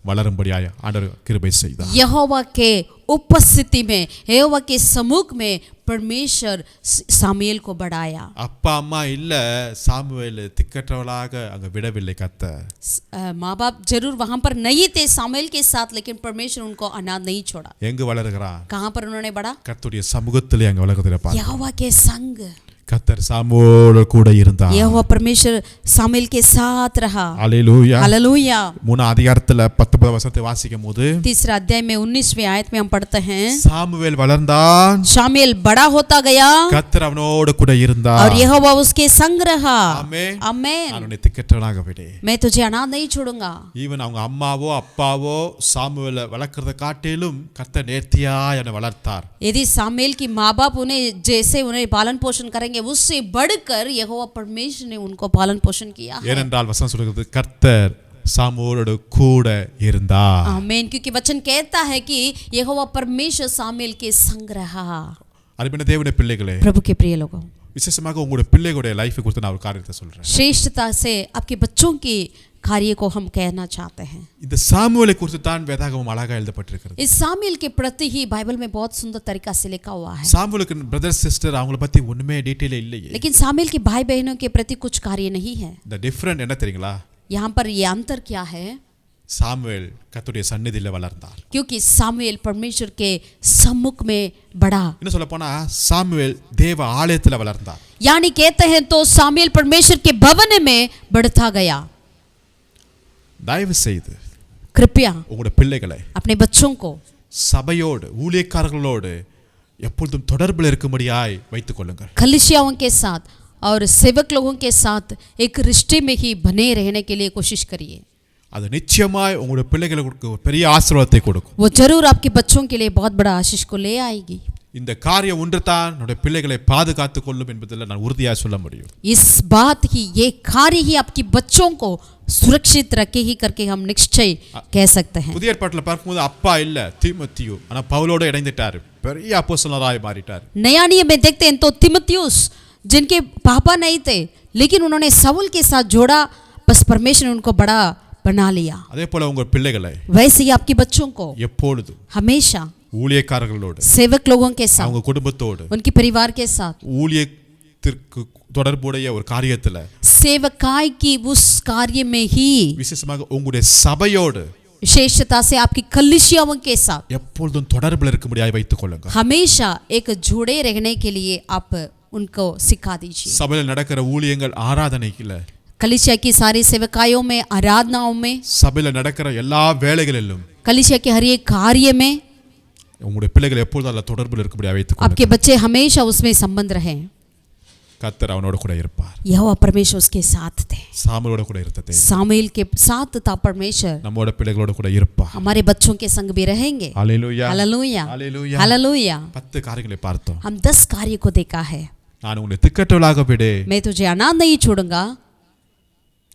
வளரும்படியாய் ஆண்டவர் கிருபை செய்தார். यहोवा के उपस्थिति में, यहोवा के सम्मुख में परमेश्वर सामुएल को बढ़ाया। அப்பா அம்மா இல்ல, சாமுவேல் திக்கற்றவளாக அங்க விடவில்லை கர்த்தர். माँ बाप जरूर वहां पर नहीं थे सामुएल के साथ, लेकिन परमेश्वर उनको अनाथ नहीं छोड़ा। எங்கு வளருகிறான்? कहां पर उन्होंने बढ़ा? கர்த்தருடைய சமூகத்திலே அங்க வளர்கிறத பாருங்க. यहोवा के संग। கர்த்தர் சாமுவேலோடு கூட இருந்தார். यहोवा परमेश्वर सामुएल के साथ रहा। Hallelujah, hallelujah. 3 அதிகாரத்துல 19 வசனத்தை வாசிக்கும்போது, 3 अध्याय में 19वीं आयत में हम पढ़ते हैं, சாமுவேல் வளர்ந்தான், शामुएल बड़ा होता गया கர்த்தர் அவனோடு கூட இருந்தார். और यहोवा उसके संग रहा। ஆமென். आमीन। அவனை திக்கற்றவனாக விடு. मैं तुझे अनाथ नहीं छोड़ूंगा। ஈவன் அவங்க அம்மாவோ அப்பாவோ சாமுவேலை வளர்க்கறத காட்டிலும் கர்த்தர் நேர்த்தியாய் அவனை வளர்த்தார். यदि सामुएल की माँ बाप उन्हें जैसे उन्हें पालन पोषण करेंगे, उससे बढ़कर यहोवा परमेश्वर ने उनको पालन पोषण किया है। ஏனென்றால் வசனம் சொல்கிறது கர்த்தர் சாமுவேலோடு கூட இருந்தார். आमीन। क्योंकि वचन कहता है कि यहोवा परमेश्वर सामुएल के संग रहा। அருமையான தேவனுடைய பிள்ளைகளே, प्रभु के प्रिय लोगों, விசேஷமாக உங்களுடைய பிள்ளைகளுடைய லைஃபை குறித்து நான் ஒரு காரியத்தை சொல்றேன். श्रेष्ठता से आपके बच्चों की कार्य को हम कहना चाहते हैं। இந்த சாமுவேலை குறித்து தான் வேதாகமம் அழகா எழுதப்பட்டிருக்கிறது. इस सामुएल के प्रति ही बाइबल में बहुत सुंदर तरीका से लिखा हुआ है। சாமுவேலுக்கு பிரதர் சிஸ்டர் அவங்கள பத்தி ஒண்ணுமே டீடைல் இல்லையே. लेकिन सामुएल के भाई बहनों के प्रति कुछ कार्य नहीं है। இந்த டிஃபரண்ட் என்ன தெரியுங்களா? यहाँ पर ये अंतर क्या है? சாமுவேல் கர்த்தருடைய சந்நிதியில வளர்ந்தார். क्योंकि सामुएल परमेश्वर के सम्मुख में बढ़ा, இன்னும் சொல்ல போனா சாமுவேல் தேவ ஆலயத்துல வளர்ந்தார். यानी कहते हैं तो सामुएल परमेश्वर के भवन में बढ़ता गया। தயவு செய்து कृपया உங்களுடைய பிள்ளைகளை अपने बच्चों को சபையோடு ஊழியக்காரர்களோடு எப்பொழுதும் தொடர்பில் இருக்கும்படியாய் வைத்துக் கொள்ளுங்கள். कलीसियाओं के साथ और सेवक लोगों के साथ एक रिश्ते में ही बने रहने के लिए कोशिश करिए। அது நிச்சயமாய் உங்களுடைய பிள்ளைகளுக்கு ஒரு பெரிய ஆசீர்வாதத்தை கொடுக்கும். वो जरूर आपके बच्चों के लिए बहुत बड़ा आशीष को ले आएगी। இந்த காரியம் ஒன்று தான் என்னுடைய பிள்ளைகளை பாதுகாத்துக் கொள்ளும் என்பதில் நான் உறுதியாக சொல்ல முடியும். इस बात ही, ये कार्य ही आपके बच्चों को सुरक्षित रखे ही करके हम निश्चय कह सकते हैं। புதிய ஏற்பாட்டில் பார்க்கும்போது அப்பா இல்ல தீமோத்தேயு, ஆனா பவுலோட இணைந்துட்டார், பெரிய அப்போஸ்தலராய் மாறிட்டார். नया नियम में देखते हैं तो तीमुथियुस जिनके पापा नहीं थे लेकिन उन्होंने शाऊल के साथ जोड़ा, बस परमेश्वर ने उनको बड़ा बना लिया। அதே போல உங்கள் பிள்ளைகளை वैसे ही आपके बच्चों को எப்பொழுதும் हमेशा ஊழியக்காரர்களோடு सेवक लोगों के साथ, அவங்க குடும்பத்தோடு उनके परिवार के साथ, ஊழியத்திற்கு தொடர்புடைய ஒரு காரியத்துல सेवकाई की उस कार्य में ही, விசேஷமாக உங்களுடைய சபையோடு विशेषता से आपकी कलीसियाओं के साथ எப்பொழுதும் தொடர்பில் இருக்கும்படியாய் வைத்துக் கொள்ளுங்கள். हमेशा एक जुड़े रहने के लिए आप उनको सिखा दीजिए। சபையில் நடக்கிற ஊழியங்கள் ஆராதனைக்குல, कलीसिया की सारी सेवकायों में, आराधनाओं में, சபையில் நடக்கிற எல்லா வேலைகளிலும் कलीसिया के हर एक कार्य में உங்களுடைய பிள்ளைகள் எப்பொழுதும் அதில் தொடர்பில் இருக்கும்படியாய் வைத்துக் आपके கொள்ளுங்கள். बच्चे हमेशा उसमें संबंध रहे। கர்த்தர் அவனோட கூட இருப்பார். यहोवा परमेश्वर उसके साथ थे, சாமுவேலோட கூட இருந்ததே सामुएल के साथ था परमेश्वर, நம்மோட பிள்ளைகளோட கூட இருப்பார். हमारे बच्चों के संग भी रहेंगे। ஹalleluya हालेलुया, ஹalleluya. हालेलुया। 10 காரியங்களை பார்த்தோம். हम 10 कार्य को देखा है। நான் உன்னை திக்கற்றவளாக விடு, मैं तुझे अनाथ नहीं छोड़ूंगा,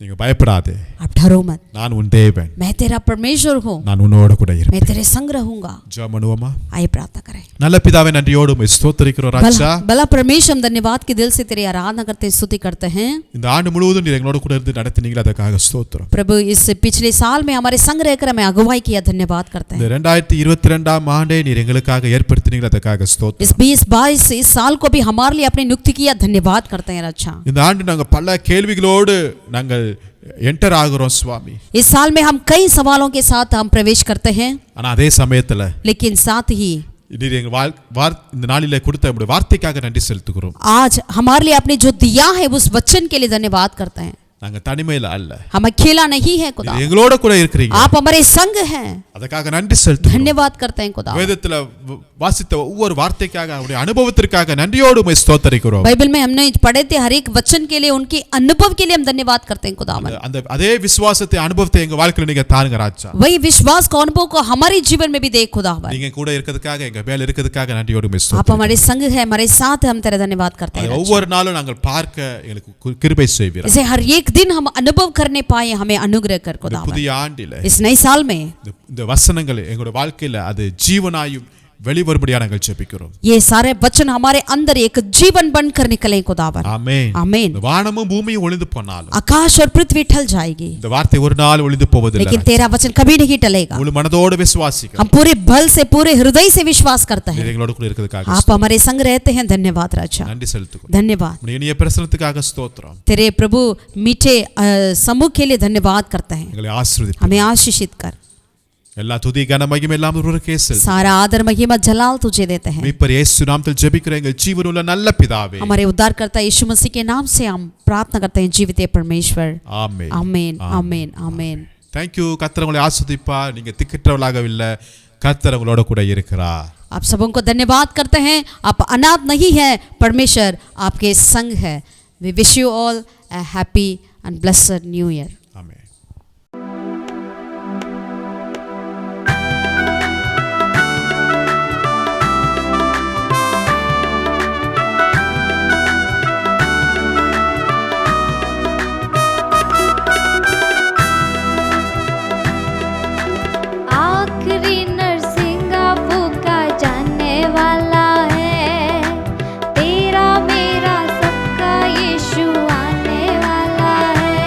நீங்க பயப்படாதே, आप डरो मत, நான் உன் தேவன், मैं तेरा परमेश्वर हूँ, நான் உன்னோட கூட இருப்பேன். मैं तेरे संग रहूंगा। ஜெபம் பண்ணுவோமா? आइए प्रार्थना करें। நல்ல பிதாவே, நன்றியோடு உம்மை ஸ்தோத்திரிக்கிறோம் ராஜா. भला परमेश्वर, हम धन्यवाद के दिल से तेरी आराधना करते हैं, स्तुति करते हैं। இந்த ஆண்டு முழுவதும் நீர் எங்களோட கூட இருந்து நடத்தினீங்களே, அதற்காக ஸ்தோத்திரம். प्रभु, इस पिछले साल में हमारे संग रहकर हमें अगुवाई किया, धन्यवाद करते இந்த हैं। 2022 ஆண்டை நீர் எங்களுக்காக ஏற்படுத்தினீங்களே, அதற்காக ஸ்தோத்திரம். इस 2022 इस साल को भी हमारे लिए आपने नियुक्त किया, धन्यवाद करते हैं अच्छा। இந்த ஆண்டு நாங்கள் பல கேள்விகளோடு நாங்கள் என்டர் ஆகிறோம் சுவாமி. इस साल में हम कई सवालों के साथ हम प्रवेश करते हैं, ஆனா அதே சமயத்துல लेकिन साथ ही நீர் எங்கள் இந்த நாளிலே கொடுத்த உம்முடைய வார்த்தைக்காக நன்றி செலுத்துகிறோம். आज हमारे लिए आपने जो दिया है उस वचन के लिए धन्यवाद करते हैं। நாங்க தனிமையில அல்ல, हम अकेला नहीं है खुदा, நீர் எங்களோட கூட இருக்கிறீங்க, आप हमारे संग हैं, அதற்காக நன்றி செலுத்துகிறோம். धन्यवाद करते हैं खुदा। வேதத்துல வாசித்த ஒவ்வொரு வார்த்தைக்காக, அவருடைய அனுபவத்திற்காக நன்றியோடு உம்மை ஸ்தோத்திரிக்கிறோம். बाइबल में हमने पढ़े थे हर एक वचन के लिए, उनके अनुभव के लिए हम धन्यवाद करते हैं खुदा। அந்த அதே விசுவாசத்தை அனுபவத்தை எங்க வாழ்க்கையில நீங்க தாருங்க ராஜா. वही विश्वास का अनुभव को हमारे जीवन में भी देख खुदा। நீங்க கூட இருக்கிறதுக்காக, எங்க மேல இருக்கிறதுக்காக நன்றியோடு உம்மை आप ஸ்தோத்திரிக்கிறோம். हमारे संग है, हमारे साथ है, हम तेरा धन्यवाद करते हैं। ஒவ்வொரு நாளும் நாங்கள் பார்க்க எங்களுக்கு கிருபை செய்வீர். इसे हर एक दिन हम अनुभव करने पाए, हमें अनुग्रह कर खुदा। புதிய ஆண்டில इस नए साल में இந்த வசனங்கள் எங்களோட வாழ்க்கையில அது ஜீவனாயும் வெளிவரும்படியா நாங்கள் ஜெபிக்கிறோம். ये सारे वचन हमारे अंदर एक जीवन बनकर निकले खुदावन। ஆமென். आमीन। இந்த வானமும் பூமியும் ஒளிந்து போனாலும் आकाश और पृथ्वी टल जाएगी, இந்த வார்த்தை ஒரு நாள் ஒளிந்து போவதில்லை. लेकिन तेरा वचन कभी नहीं टलेगा। முழு மனதோடு விசுவாசிக்கிறோம். हम पूरे बल से, पूरे हृदय से विश्वास करते நீர் हैं। எங்களோட கூட இருக்கிறதுக்காக आप हमारे संग रहते हैं, धन्यवाद राजा, நன்றி செலுத்துகிறோம். धन्यवाद। உம்முடைய இனிய பிரசன்னத்துக்காக ஸ்தோத்திரம். तेरे प्रभु मीठे समूह के लिए धन्यवाद करते हैं। எங்களை ஆசீர்வதிப்பீர். हमें आशीषित कर। எல்லா துதி கன மகிமை எல்லாம் ஒருவருக்கே செலுத்துகிறோம். सारा आदर महिमा जलाल तुझे देते हैं। மீட்பர் இயேசு நாமத்தில் ஜெபிக்கிறேன் எங்கள் ஜீவனுள்ள நல்ல பிதாவே. हमारे उद्धारकर्ता यीशु मसीह के नाम से हम प्रार्थना करते हैं, जीवित परमेश्वर। ஆமென். आमीन, आमीन, आमीन। Thank you. கர்த்தர் உங்களை ஆசீர்வதிப்பார். நீங்க திக்கற்றவளாக இல்லை, கர்த்தர் உங்களோட கூட இருக்கிறார். आप सबों को धन्यवाद करते हैं। आप अनाथ नहीं है, परमेश्वर आपके संग है। We wish you all a happy and blessed new year. Amen. आखिरी नरसिंगा फूका जाने वाला है, तेरा मेरा सबका यीशु आने वाला है।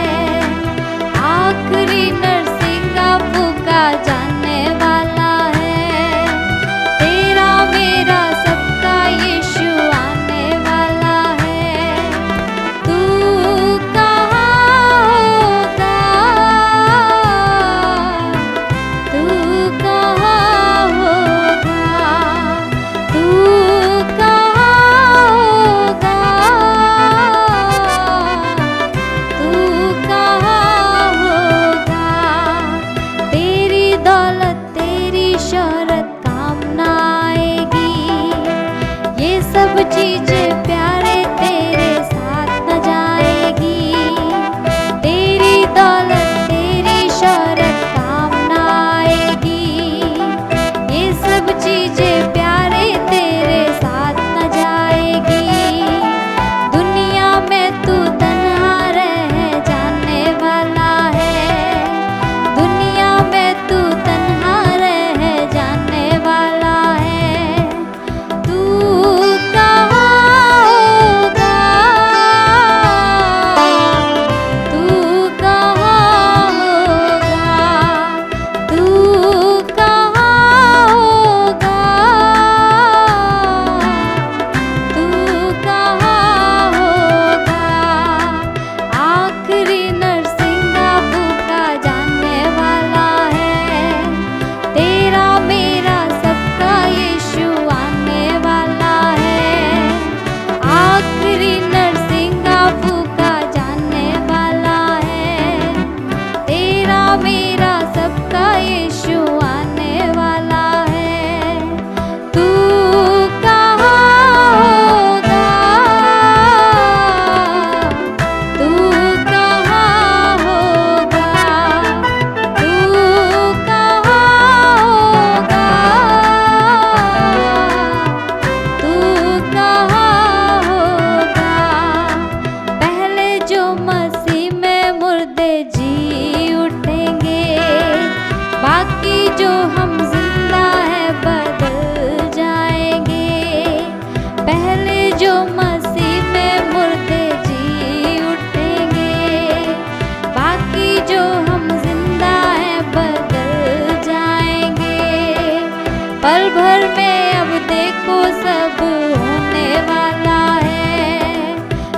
में अब देखो सब होने वाला है,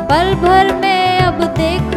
पल भर में अब देखो